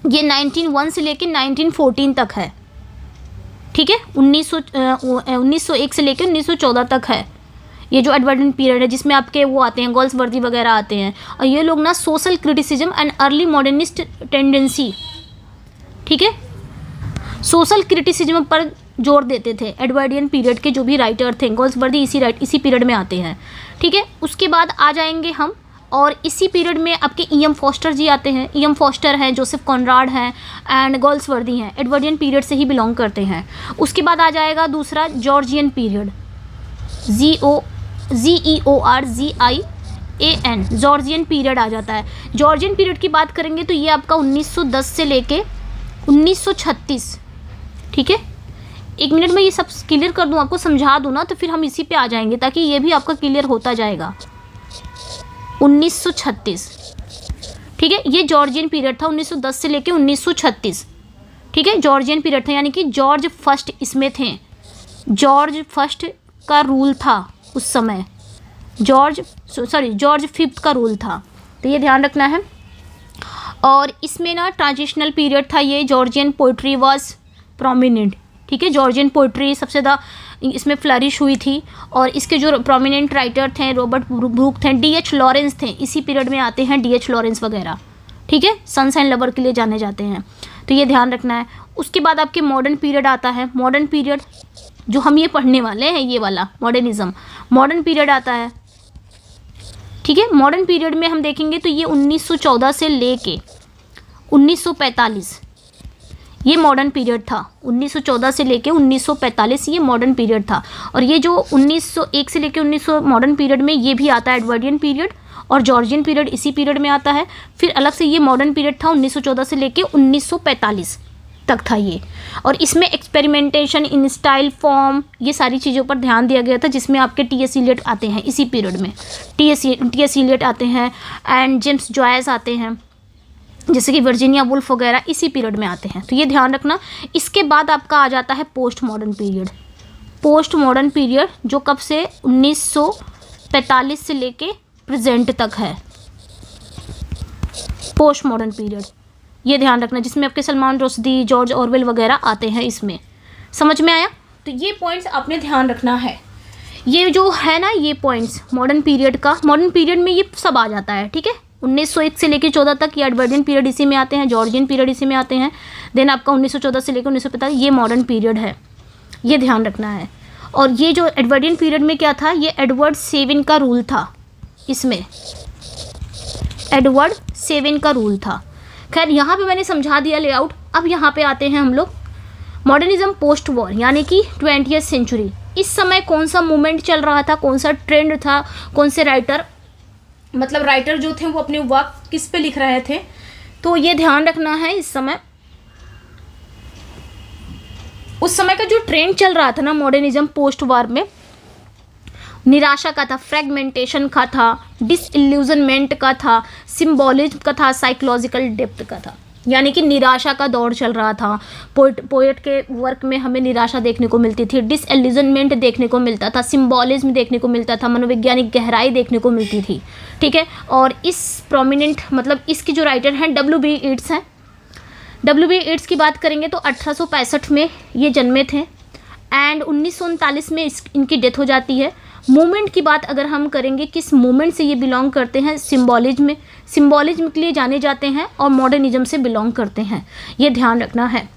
ये 1901 से लेकर 1914 तक है, ठीक है। 1901 से लेकर 1914 तक है ये जो एडवर्डियन पीरियड है, जिसमें आपके वो आते हैं गोल्सवर्दी वगैरह आते हैं। और ये लोग ना social criticism and early modernist tendency, ठीक है, सोशल क्रिटिसिज्म पर जोर देते थे एडवर्डियन पीरियड के जो भी राइटर थे। गोल्सवर्दी इसी पीरियड में आते हैं, ठीक है। उसके बाद आ जाएंगे हम, और इसी पीरियड में आपके E.M. फॉस्टर जी आते हैं। E.M. फॉस्टर हैं, जोसेफ कॉनराड हैं एंड गोल्सवर्दी हैं, एडवर्डियन पीरियड से ही बिलोंग करते हैं। उसके बाद आ जाएगा दूसरा Georgian period, GEORGIAN, Georgian period आ जाता है। जॉर्जियन पीरियड की बात करेंगे तो ये आपका 1910 से लेके 1936, ठीक है। 1 मिनट में ये सब क्लियर कर दूँ, आपको समझा दूँ ना, तो फिर हम इसी पे आ जाएंगे, ताकि ये भी आपका क्लियर होता जाएगा। 1936, ठीक है, ये जॉर्जियन पीरियड था 1910 से लेके 1936, ठीक है। जॉर्जियन पीरियड था, यानी कि जॉर्ज फर्स्ट इसमें थे। जॉर्ज फर्स्ट का रूल था उस समय, जॉर्ज फिफ्थ का रूल था, तो ये ध्यान रखना है। और इसमें ना ट्रांजिशनल पीरियड था ये। जॉर्जियन पोइट्री वॉज प्रोमिनेंट, ठीक है। जॉर्जियन पोइट्री सबसे ज़्यादा इसमें फ्लरिश हुई थी। और इसके जो प्रोमिनेंट राइटर थे रॉबर्ट ब्रूक थे, D.H. लॉरेंस थे, इसी पीरियड में आते हैं D.H. लॉरेंस वगैरह, ठीक है। सनशाइन लवर के लिए जाने जाते हैं, तो ये ध्यान रखना है। उसके बाद आपके मॉडर्न पीरियड आता है। मॉडर्न पीरियड जो हम ये पढ़ने वाले हैं, ये वाला मॉडर्निज्म, मॉडर्न पीरियड आता है। ठीक है, मॉडर्न पीरियड में हम देखेंगे तो ये 1914 से लेके 1945 ये मॉडर्न पीरियड था। 1914 से लेके 1945 ये मॉडर्न पीरियड था। और ये जो 1901 से लेके 1900 मॉडर्न पीरियड में ये भी आता है एडवर्डियन पीरियड, और जॉर्जियन पीरियड इसी पीरियड में आता है। फिर अलग से ये मॉडर्न पीरियड था 1914 से लेके 1945 तक था ये। और इसमें एक्सपेरिमेंटेशन इन स्टाइल, फॉर्म, ये सारी चीज़ों पर ध्यान दिया गया था, जिसमें आपके टी.एस. इलियट आते हैं इसी पीरियड में। टी.एस. इलियट आते हैं एंड जेम्स जॉयस आते हैं, जैसे कि वर्जीनिया वुल्फ वगैरह इसी पीरियड में आते हैं, तो ये ध्यान रखना। इसके बाद आपका आ जाता है post modern period. Post modern period जो कब से 1945 से लेके प्रेजेंट तक है, पोस्ट मॉडर्न पीरियड, ये ध्यान रखना, जिसमें आपके सलमान रुश्दी, जॉर्ज ऑरवेल वगैरह आते हैं इसमें। समझ में आया? तो ये पॉइंट्स आपने ध्यान रखना है। ये जो है ना, ये पॉइंट्स मॉडर्न पीरियड का, मॉडर्न पीरियड में ये सब आ जाता है। ठीक है, 1901 से लेकर 14 तक ये एडवर्डियन पीरियड इसी में आते हैं, जॉर्जियन पीरियड इसी में आते हैं। देन आपका 1914 से लेकर 1945 ये मॉडर्न पीरियड है, ये ध्यान रखना है। और ये जो एडवर्डियन पीरियड में क्या था, ये एडवर्ड सेवन का रूल था, इसमें एडवर्ड सेवन का रूल था। खैर यहाँ पे मैंने समझा दिया लेआउट। अब यहाँ पे आते हैं हम लोग मॉडर्निज्म पोस्ट वॉर, यानी कि 20th सेंचुरी। इस समय कौन सा मूवमेंट चल रहा था, कौन सा ट्रेंड था, कौन से राइटर, मतलब राइटर जो थे वो अपने वर्क किस पे लिख रहे थे, तो ये ध्यान रखना है। इस समय, उस समय का जो ट्रेंड चल रहा था ना मॉडर्निज्म पोस्ट वॉर में, निराशा का था, फ्रेगमेंटेशन का था, डिसइल्यूजनमेंट का था, सिंबॉलिज्म का था, साइकोलॉजिकल डेप्थ का था। यानी कि निराशा का दौर चल रहा था। पोएट के वर्क में हमें निराशा देखने को मिलती थी, डिसइल्यूजनमेंट देखने को मिलता था, सिंबॉलिज्म देखने को मिलता था, मनोवैज्ञानिक गहराई देखने को मिलती थी। ठीक है, और इस प्रोमिनेंट, मतलब इसके जो राइटर हैं W.B. येट्स हैं। W.B. येट्स की बात करेंगे तो 1865 में ये जन्मे थे एंड 1939 में इनकी डेथ हो जाती है। मूवमेंट की बात अगर हम करेंगे, किस मूवमेंट से ये बिलोंग करते हैं, सिंबॉलिज्म के लिए जाने जाते हैं और मॉडर्निज्म से बिलोंग करते हैं, ये ध्यान रखना है।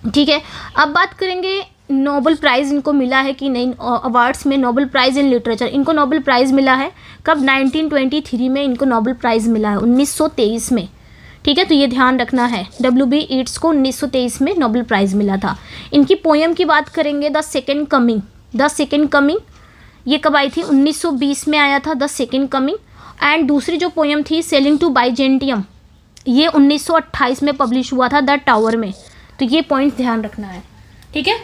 ठीक है, अब बात करेंगे नोबेल प्राइज़ इनको मिला है कि नहीं। अवार्ड्स में नोबेल प्राइज़ इन लिटरेचर, इनको नोबेल प्राइज़ मिला है कब, 1923 में इनको नोबेल प्राइज़ मिला है, 1923 में। ठीक है, तो ये ध्यान रखना है। W.B. येट्स को 1923 में नोबेल प्राइज़ मिला था। इनकी पोएम की बात करेंगे, द सेकेंड कमिंग, ये कब आई थी, 1920 में आया था द सेकेंड कमिंग। एंड दूसरी जो पोएम थी सेलिंग टू बाइजेंटियम, ये 1928 में पब्लिश हुआ था द टावर में। तो ये पॉइंट ध्यान रखना है। ठीक है,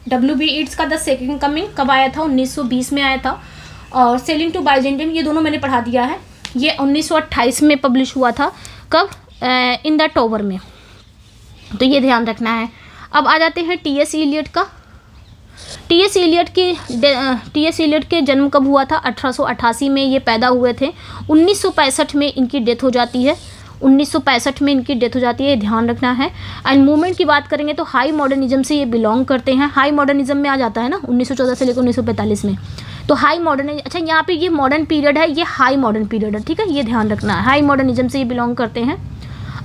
W.B. येट्स का द सेकेंड कमिंग कब आया था, 1920 में आया था। और सेलिंग टू बाइजेंटियम ये दोनों मैंने पढ़ा दिया है, ये 1928 में पब्लिश हुआ था, कब, इन द टावर में। तो ये ध्यान रखना है। अब आ जाते हैं T.S. इलियट का। T.S. इलियट के जन्म कब हुआ था, 1888 में ये पैदा हुए थे। 1965 में इनकी डेथ हो जाती है, 1965 में इनकी डेथ हो जाती है, ये ध्यान रखना है। एंड मूवमेंट की बात करेंगे तो हाई मॉडर्निज्म से ये बिलोंग करते हैं। हाई मॉडर्निज्म में आ जाता है ना 1914 से लेकर 1945 में, तो हाई मॉडर्निज्म, अच्छा यहाँ पे ये मॉडर्न पीरियड है, ये हाई मॉडर्न पीरियड है। ठीक है, ये ध्यान रखना है, हाई मॉडर्निज्म से ये बिलोंग करते हैं।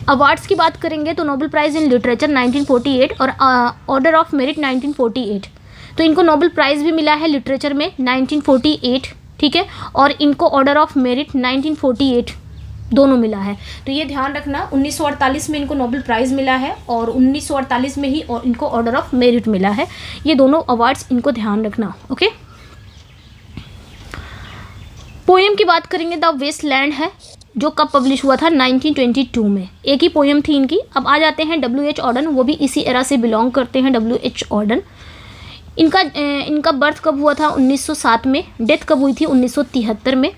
अवार्ड्स की बात करेंगे तो नोबेल प्राइज़ इन लिटरेचर 1948 और ऑर्डर ऑफ मेरिट 1948, तो इनको नोबेल प्राइज़ भी मिला है लिटरेचर में 1948। ठीक है, और इनको ऑर्डर ऑफ मेरिट 1948 दोनों मिला है। तो ये ध्यान रखना, 1948 में इनको नोबेल प्राइज़ मिला है और 1948 में ही इनको ऑर्डर ऑफ मेरिट मिला है। ये दोनों अवार्ड्स इनको ध्यान रखना। ओके, पोएम की बात करेंगे द वेस्टलैंड है, जो कब पब्लिश हुआ था, 1922 में। एक ही पोएम थी इनकी। अब आ जाते हैं W.H. ऑर्डन, वो भी इसी एरा से बिलोंग करते हैं, W.H. ऑर्डन। इनका बर्थ कब हुआ था, 1907 में। डेथ कब हुई थी, 1973 में।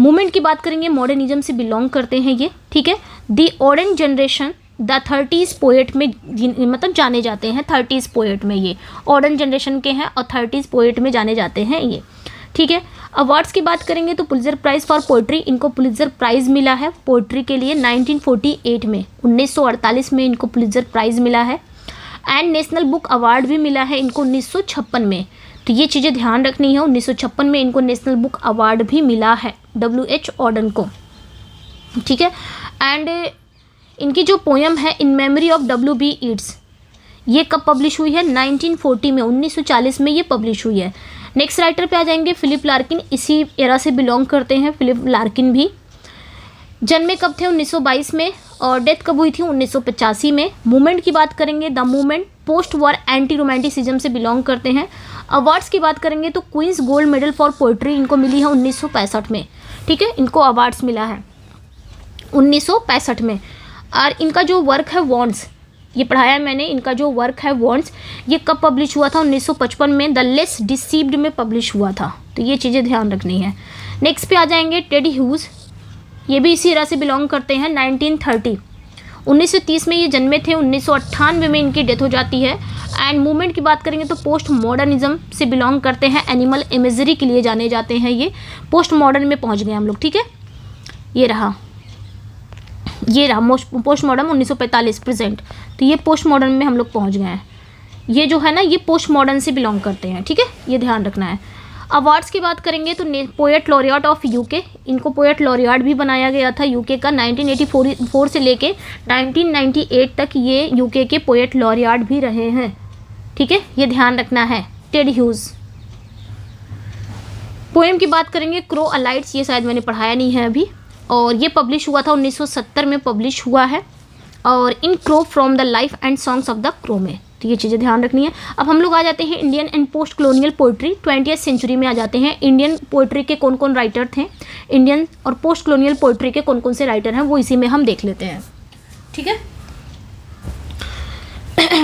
मूवमेंट की बात करेंगे, मॉडर्निज्म से बिलोंग करते हैं ये। ठीक है, the Auden generation the 30s poet में मतलब जाने जाते हैं, 30s पोएट में ये ऑर्डन जनरेशन के हैं और 30s पोएट में जाने जाते हैं ये। ठीक है, अवार्ड्स की बात करेंगे तो पुलित्ज़र प्राइज़ फॉर पोइट्री, इनको पुलित्ज़र प्राइज़ मिला है पोइट्री के लिए 1948 में। 1948 में इनको पुलित्ज़र प्राइज़ मिला है। एंड नेशनल बुक अवार्ड भी मिला है इनको 1956 में। तो ये चीज़ें ध्यान रखनी है, 1956 में इनको नेशनल बुक अवार्ड भी मिला है W.H. ऑर्डन को। ठीक है, एंड इनकी जो पोएम है इन मेमोरी ऑफ W.B. येट्स, ये कब पब्लिश हुई है? 1940 में, 1940 में ये पब्लिश हुई है। नेक्स्ट राइटर पे आ जाएंगे फिलिप लार्किन, इसी एरा से बिलोंग करते हैं फिलिप लार्किन भी। जन्मे कब थे? 1922 में, और डेथ कब हुई थी? 1985 में। मूवमेंट की बात करेंगे, the movement post war anti romanticism से बिलोंग करते हैं। अवार्ड्स की बात करेंगे तो queen's gold medal for poetry इनको मिली है 1965 में, ठीक है, इनको अवार्ड्स मिला है 1965 में। और इनका जो वर्क है वॉन्ड्स, ये पढ़ाया है मैंने, इनका जो वर्क है वॉन्ड्स, ये कब पब्लिश हुआ था? 1955 में, द लेस डिसीव्ड में पब्लिश हुआ था। तो ये चीज़ें ध्यान रखनी है। नेक्स्ट पे आ जाएंगे टेडी ह्यूज, ये भी इसी एरा से बिलोंग करते हैं। 1930, 1930 में ये जन्मे थे, 1998 में इनकी डेथ हो जाती है। एंड मूवमेंट की बात करेंगे तो पोस्ट मॉडर्निज्म से बिलोंग करते हैं, एनिमल इमेजरी के लिए जाने जाते हैं, ये पोस्ट मॉडर्न में पहुंच गए हम लोग, ठीक है। ये रहा पोस्ट मॉडर्न 1945 प्रेजेंट, तो ये पोस्ट मॉडर्न में हम लोग पहुंच गए हैं। ये जो है ना, ये पोस्ट मॉडर्न से बिलोंग करते हैं, ठीक है, ये ध्यान रखना है। अवार्ड्स की बात करेंगे तो पोएट लॉरियट ऑफ यूके, इनको पोएट लॉरियट भी बनाया गया था यूके का। 1984 से लेके 1998 तक ये यूके के पोएट लॉरियट भी रहे हैं, ठीक है, ये ध्यान रखना है। Ted Hughes. पोएम की बात करेंगे क्रो अलाइट्स, ये शायद मैंने पढ़ाया नहीं है अभी, और ये पब्लिश हुआ था 1970 में पब्लिश हुआ है, और इन crow from the life and songs of the crow में, तो ये चीज़ें ध्यान रखनी है। अब हम लोग आ जाते हैं Indian and post colonial poetry, 20th century में आ जाते हैं। इंडियन पोइट्री के कौन कौन राइटर थे, इंडियन और पोस्ट कॉलोनियल पोइट्री के कौन कौन से राइटर हैं, वो इसी में हम देख लेते हैं, ठीक है।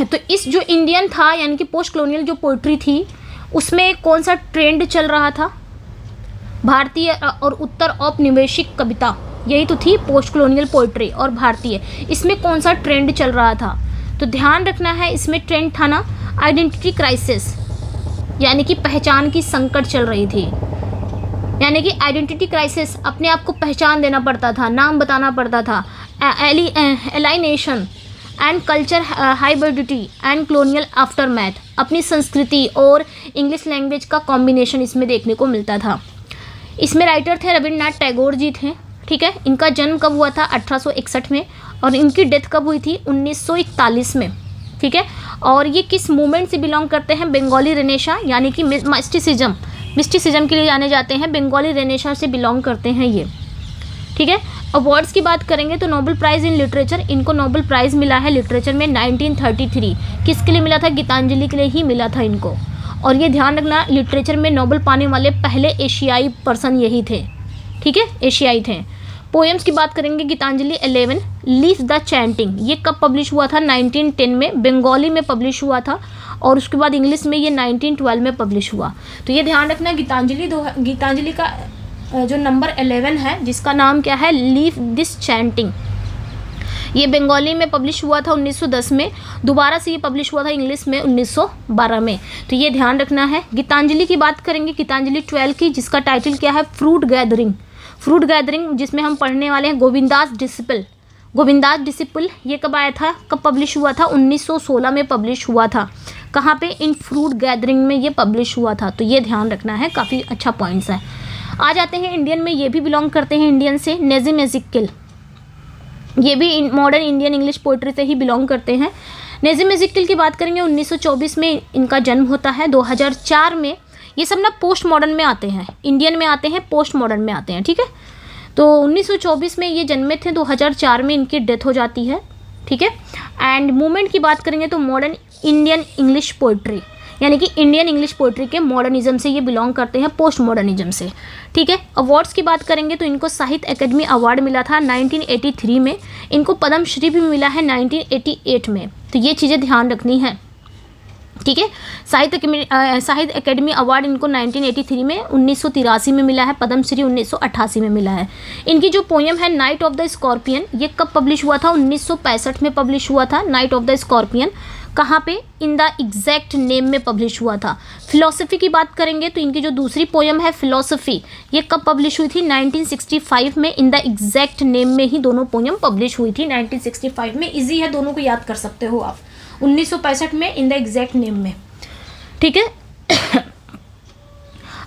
तो इस जो इंडियन था यानी कि पोस्ट कॉलोनियल जो पोइट्री थी, उसमें कौन सा ट्रेंड चल रहा था? भारतीय और उत्तर औपनिवेशिक कविता, यही तो थी पोस्ट कॉलोनियल पोइट्री और भारतीय। इसमें कौन सा ट्रेंड चल रहा था? तो ध्यान रखना है, इसमें ट्रेंड था ना आइडेंटिटी क्राइसिस, यानी कि पहचान की संकट चल रही थी, यानी कि आइडेंटिटी क्राइसिस, अपने आप को पहचान देना पड़ता था, नाम बताना पड़ता था। Alienation and culture hybridity and colonial aftermath, अपनी संस्कृति और इंग्लिश लैंग्वेज का कॉम्बिनेशन इसमें देखने को मिलता था। इसमें राइटर थे रविन्द्रनाथ टैगोर जी थे, ठीक है। इनका जन्म कब हुआ था? 1861 में, और इनकी डेथ कब हुई थी? 1941 में, ठीक है। और ये किस मूवमेंट से बिलोंग करते हैं? बंगाली रेनेसा, यानी कि मिस्टिसिज्म के लिए जाने जाते हैं, बंगाली रेनेसा से बिलोंग करते हैं ये, ठीक है। अवार्ड्स की बात करेंगे तो नोबेल प्राइज़ इन लिटरेचर, इनको नोबेल प्राइज़ मिला है लिटरेचर में 1933। किसके लिए मिला था? गीतांजलि के लिए ही मिला था इनको। और ये ध्यान रखना, लिटरेचर में नोबेल पाने वाले पहले एशियाई पर्सन यही थे, ठीक है, एशियाई थे। पोएम्स की बात करेंगे, गीतांजलि 11, लीव द चैंटिंग, ये कब पब्लिश हुआ था? 1910 में, बंगाली में पब्लिश हुआ था, और उसके बाद इंग्लिश में ये 1912 में पब्लिश हुआ। तो ये ध्यान रखना, गीतांजलि का जो नंबर 11 है, जिसका नाम क्या है? लीव दिस चैंटिंग, ये बंगाली में पब्लिश हुआ था 1910 में, दोबारा से ये पब्लिश हुआ था इंग्लिश में 1912 में, तो ये ध्यान रखना है। गीतांजलि की बात करेंगे, गीतांजलि 12 की, जिसका टाइटल क्या है? फ्रूट गैदरिंग, जिसमें हम पढ़ने वाले हैं गोविंदास डिसिपल। ये कब आया था, कब पब्लिश हुआ था? 1916 में पब्लिश हुआ था। कहाँ पे? इन फ्रूट गैदरिंग में ये पब्लिश हुआ था, तो ये ध्यान रखना है, काफ़ी अच्छा पॉइंट्स है। आ जाते हैं इंडियन में, ये भी बिलोंग करते हैं इंडियन से, नजीम एज़ेकिएल, ये भी मॉडर्न इंडियन इंग्लिश पोइट्री से ही बिलोंग करते हैं। नजीम एज़ेकिएल की बात करेंगे, 1924 में इनका जन्म होता है, 2004 में। ये सब ना पोस्ट मॉडर्न में आते हैं, इंडियन में आते हैं, पोस्ट मॉडर्न में आते हैं, ठीक है। तो 1924 में ये जन्मे थे, 2004 में इनकी डेथ हो जाती है, ठीक है। एंड मूवमेंट की बात करेंगे तो मॉडर्न इंडियन इंग्लिश पोइट्री, यानी कि इंडियन इंग्लिश पोइट्री के मॉडर्निज्म से ये बिलोंग करते हैं, पोस्ट मॉडर्निज्म से, ठीक है। अवार्ड्स की बात करेंगे तो इनको साहित्य अकेडमी अवार्ड मिला था 1983 में, इनको पद्मश्री भी मिला है 1988 में, तो ये चीज़ें ध्यान रखनी है, ठीक है। साहित्य अकेडमी अवार्ड इनको 1983 में, 1983 में मिला है, पद्मश्री 1988 में मिला है। इनकी जो पोएम है नाइट ऑफ द स्कॉर्पियन, ये कब पब्लिश हुआ था? 1965 में पब्लिश हुआ था नाइट ऑफ द स्कॉर्पियन। कहाँ पे? इन द एग्जैक्ट नेम में पब्लिश हुआ था। फिलॉसफी की बात करेंगे तो इनकी जो दूसरी पोएम है फिलॉसफी, ये कब पब्लिश हुई थी? 1965 में, इन द एग्जैक्ट नेम में ही दोनों पोएम पब्लिश हुई थी 1965 में। इजी है, दोनों को याद कर सकते हो आप, 1965 में, इन द एग्जैक्ट नेम में, ठीक है।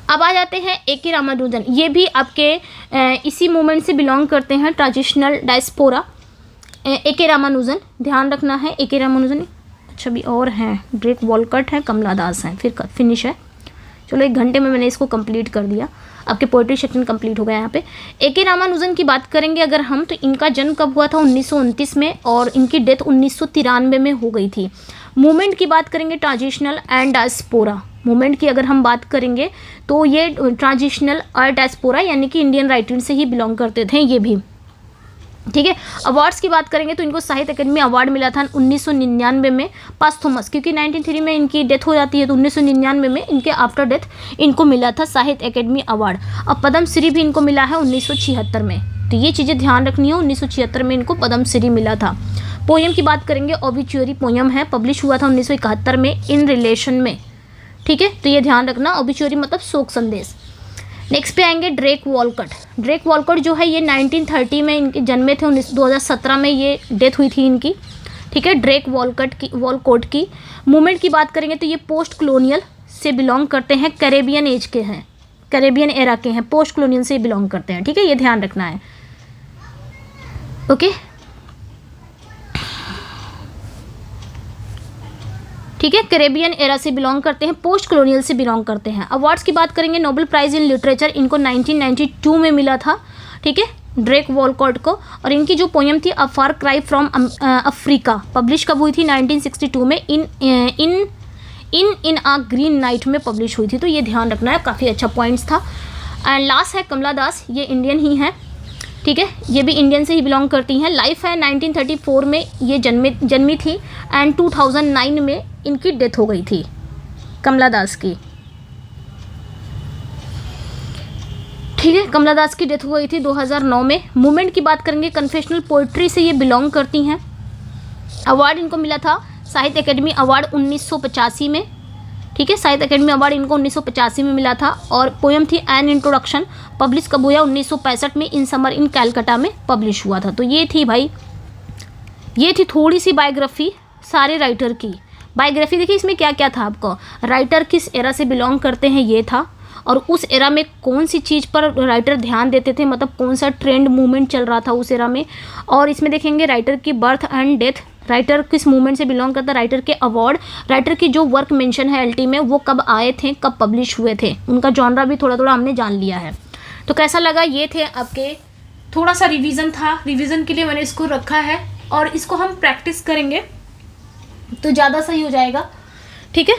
अब आ जाते हैं ए.के. रामानुजन, ये भी आपके इसी मूवमेंट से बिलोंग करते हैं, ट्रांजिशनल डायस्पोरा। ए.के. रामानुजन, ध्यान रखना है, ए.के. रामानुजन अच्छा भी और हैं, ड्रेक वॉलकॉट हैं, कमला दास हैं, फिर फिनिश है। चलो 1 घंटे में मैंने इसको कंप्लीट कर दिया। आपके पोइट्री सेक्शन कंप्लीट हो गया यहाँ पे। ए.के. रामानुजन की बात करेंगे अगर हम, तो इनका जन्म कब हुआ था? 1929 में, और इनकी डेथ 1993 में हो गई थी। मूवमेंट की बात करेंगे ट्रांजिशनल एंड डायस्पोरा मूवमेंट की अगर हम बात करेंगे तो ये ट्रांजिशनल और डायस्पोरा यानी कि इंडियन राइटिंग से ही बिलोंग करते थे ये भी, ठीक है। अवार्ड्स की बात करेंगे तो इनको साहित्य अकेडमी अवार्ड मिला था 1999 में पास्थुमस, क्योंकि 1993 में इनकी डेथ हो जाती है तो 1999 में इनके आफ्टर डेथ इनको मिला था साहित्य अकेडमी अवार्ड। अब पद्म श्री भी इनको मिला है 1976 में, तो ये चीज़ें ध्यान रखनी है। 1976 में इनको पद्म श्री मिला था। पोएम की बात करेंगे, ऑबिचुअरी पोएम है, पब्लिश हुआ था 1971 में इन रिलेशन में, ठीक है, तो ये ध्यान रखना। ऑबिचुअरी मतलब शोक संदेश। नेक्स्ट पे आएंगे ड्रेक वॉलकॉट। ड्रेक वॉलकॉट जो है ये 1930 में इनके जन्मे थे, 2017 में ये डेथ हुई थी इनकी, ठीक है। ड्रेक वॉलकॉट की मूवमेंट की बात करेंगे तो ये पोस्ट कॉलोनियल से बिलोंग करते हैं, कैरेबियन एज के हैं, कैरेबियन एरा के हैं, पोस्ट कॉलोनियल से बिलोंग करते हैं, ठीक है, ये ध्यान रखना है, ओके, ठीक है। कैरेबियन एरा से बिलोंग करते हैं, पोस्ट कॉलोनियल से बिलोंग करते हैं। अवार्ड्स की बात करेंगे, नोबेल प्राइज़ इन लिटरेचर इनको 1992 में मिला था, ठीक है, ड्रेक वॉलकॉट को। और इनकी जो पोएम थी अ फार क्राई फ्रॉम अफ्रीका, पब्लिश कब हुई थी? 1962 में इन अ ग्रीन नाइट में पब्लिश हुई थी, तो ये ध्यान रखना है, काफ़ी अच्छा पॉइंट्स था। एंड लास्ट है कमला दास, ये इंडियन ही हैं, ठीक है, ये भी इंडियन से ही बिलोंग करती हैं। लाइफ है 1934 में ये जन्मी थी एंड 2009 में इनकी डेथ हो गई थी कमला दास की, ठीक है, कमला दास की डेथ हो गई थी 2009 में। मूवमेंट की बात करेंगे, कन्फेशनल पोइट्री से ये बिलोंग करती हैं। अवार्ड इनको मिला था साहित्य अकेडमी अवार्ड 1985 में, ठीक है, साहित्य अकेडमी अवार्ड इनको 1985 में मिला था। और पोएम थी एन इंट्रोडक्शन, पब्लिश कब हुआ? 1965 में इन समर इन कैलकाटा में पब्लिश हुआ था। तो ये थी भाई, ये थी थोड़ी सी बायोग्राफी सारे राइटर की। बायोग्राफी देखिए इसमें क्या क्या था आपको, राइटर किस एरा से बिलोंग करते हैं ये था, और उस एरा में कौन सी चीज़ पर राइटर ध्यान देते थे, मतलब कौन सा ट्रेंड मूवमेंट चल रहा था उस एरा में। और इसमें देखेंगे राइटर की बर्थ एंड डेथ, राइटर किस मूवमेंट से बिलोंग करता है, राइटर के अवार्ड, राइटर की जो वर्क मेंशन है एलटी में वो कब आए थे, कब पब्लिश हुए थे, उनका जॉनरा भी थोड़ा थोड़ा हमने जान लिया है। तो कैसा लगा? ये थे आपके, थोड़ा सा रिवीजन था, रिवीजन के लिए मैंने इसको रखा है, और इसको हम प्रैक्टिस करेंगे तो ज़्यादा सही हो जाएगा, ठीक है।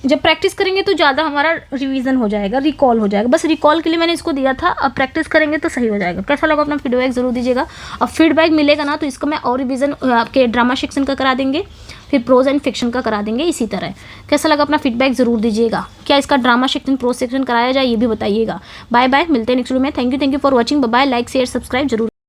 जब प्रैक्टिस करेंगे तो ज़्यादा हमारा रिवीजन हो जाएगा, रिकॉल हो जाएगा, बस रिकॉल के लिए मैंने इसको दिया था। अब प्रैक्टिस करेंगे तो सही हो जाएगा। कैसा लगा अपना फीडबैक ज़रूर दीजिएगा। अब फीडबैक मिलेगा ना तो इसका मैं और रिवीजन आपके ड्रामा सेक्शन का करा देंगे, फिर प्रोज एंड फिक्शन का करा देंगे इसी तरह। कैसा लगा अपना फीडबैक ज़रूर दीजिएगा। क्या इसका ड्रामा सेक्शन प्रोज सेक्शन कराया जाए ये भी बताइएगा। बाय बाय, मिलते हैं नेक्स्ट वीडियो में। Thank you for watching, bye, like share subscribe जरूर।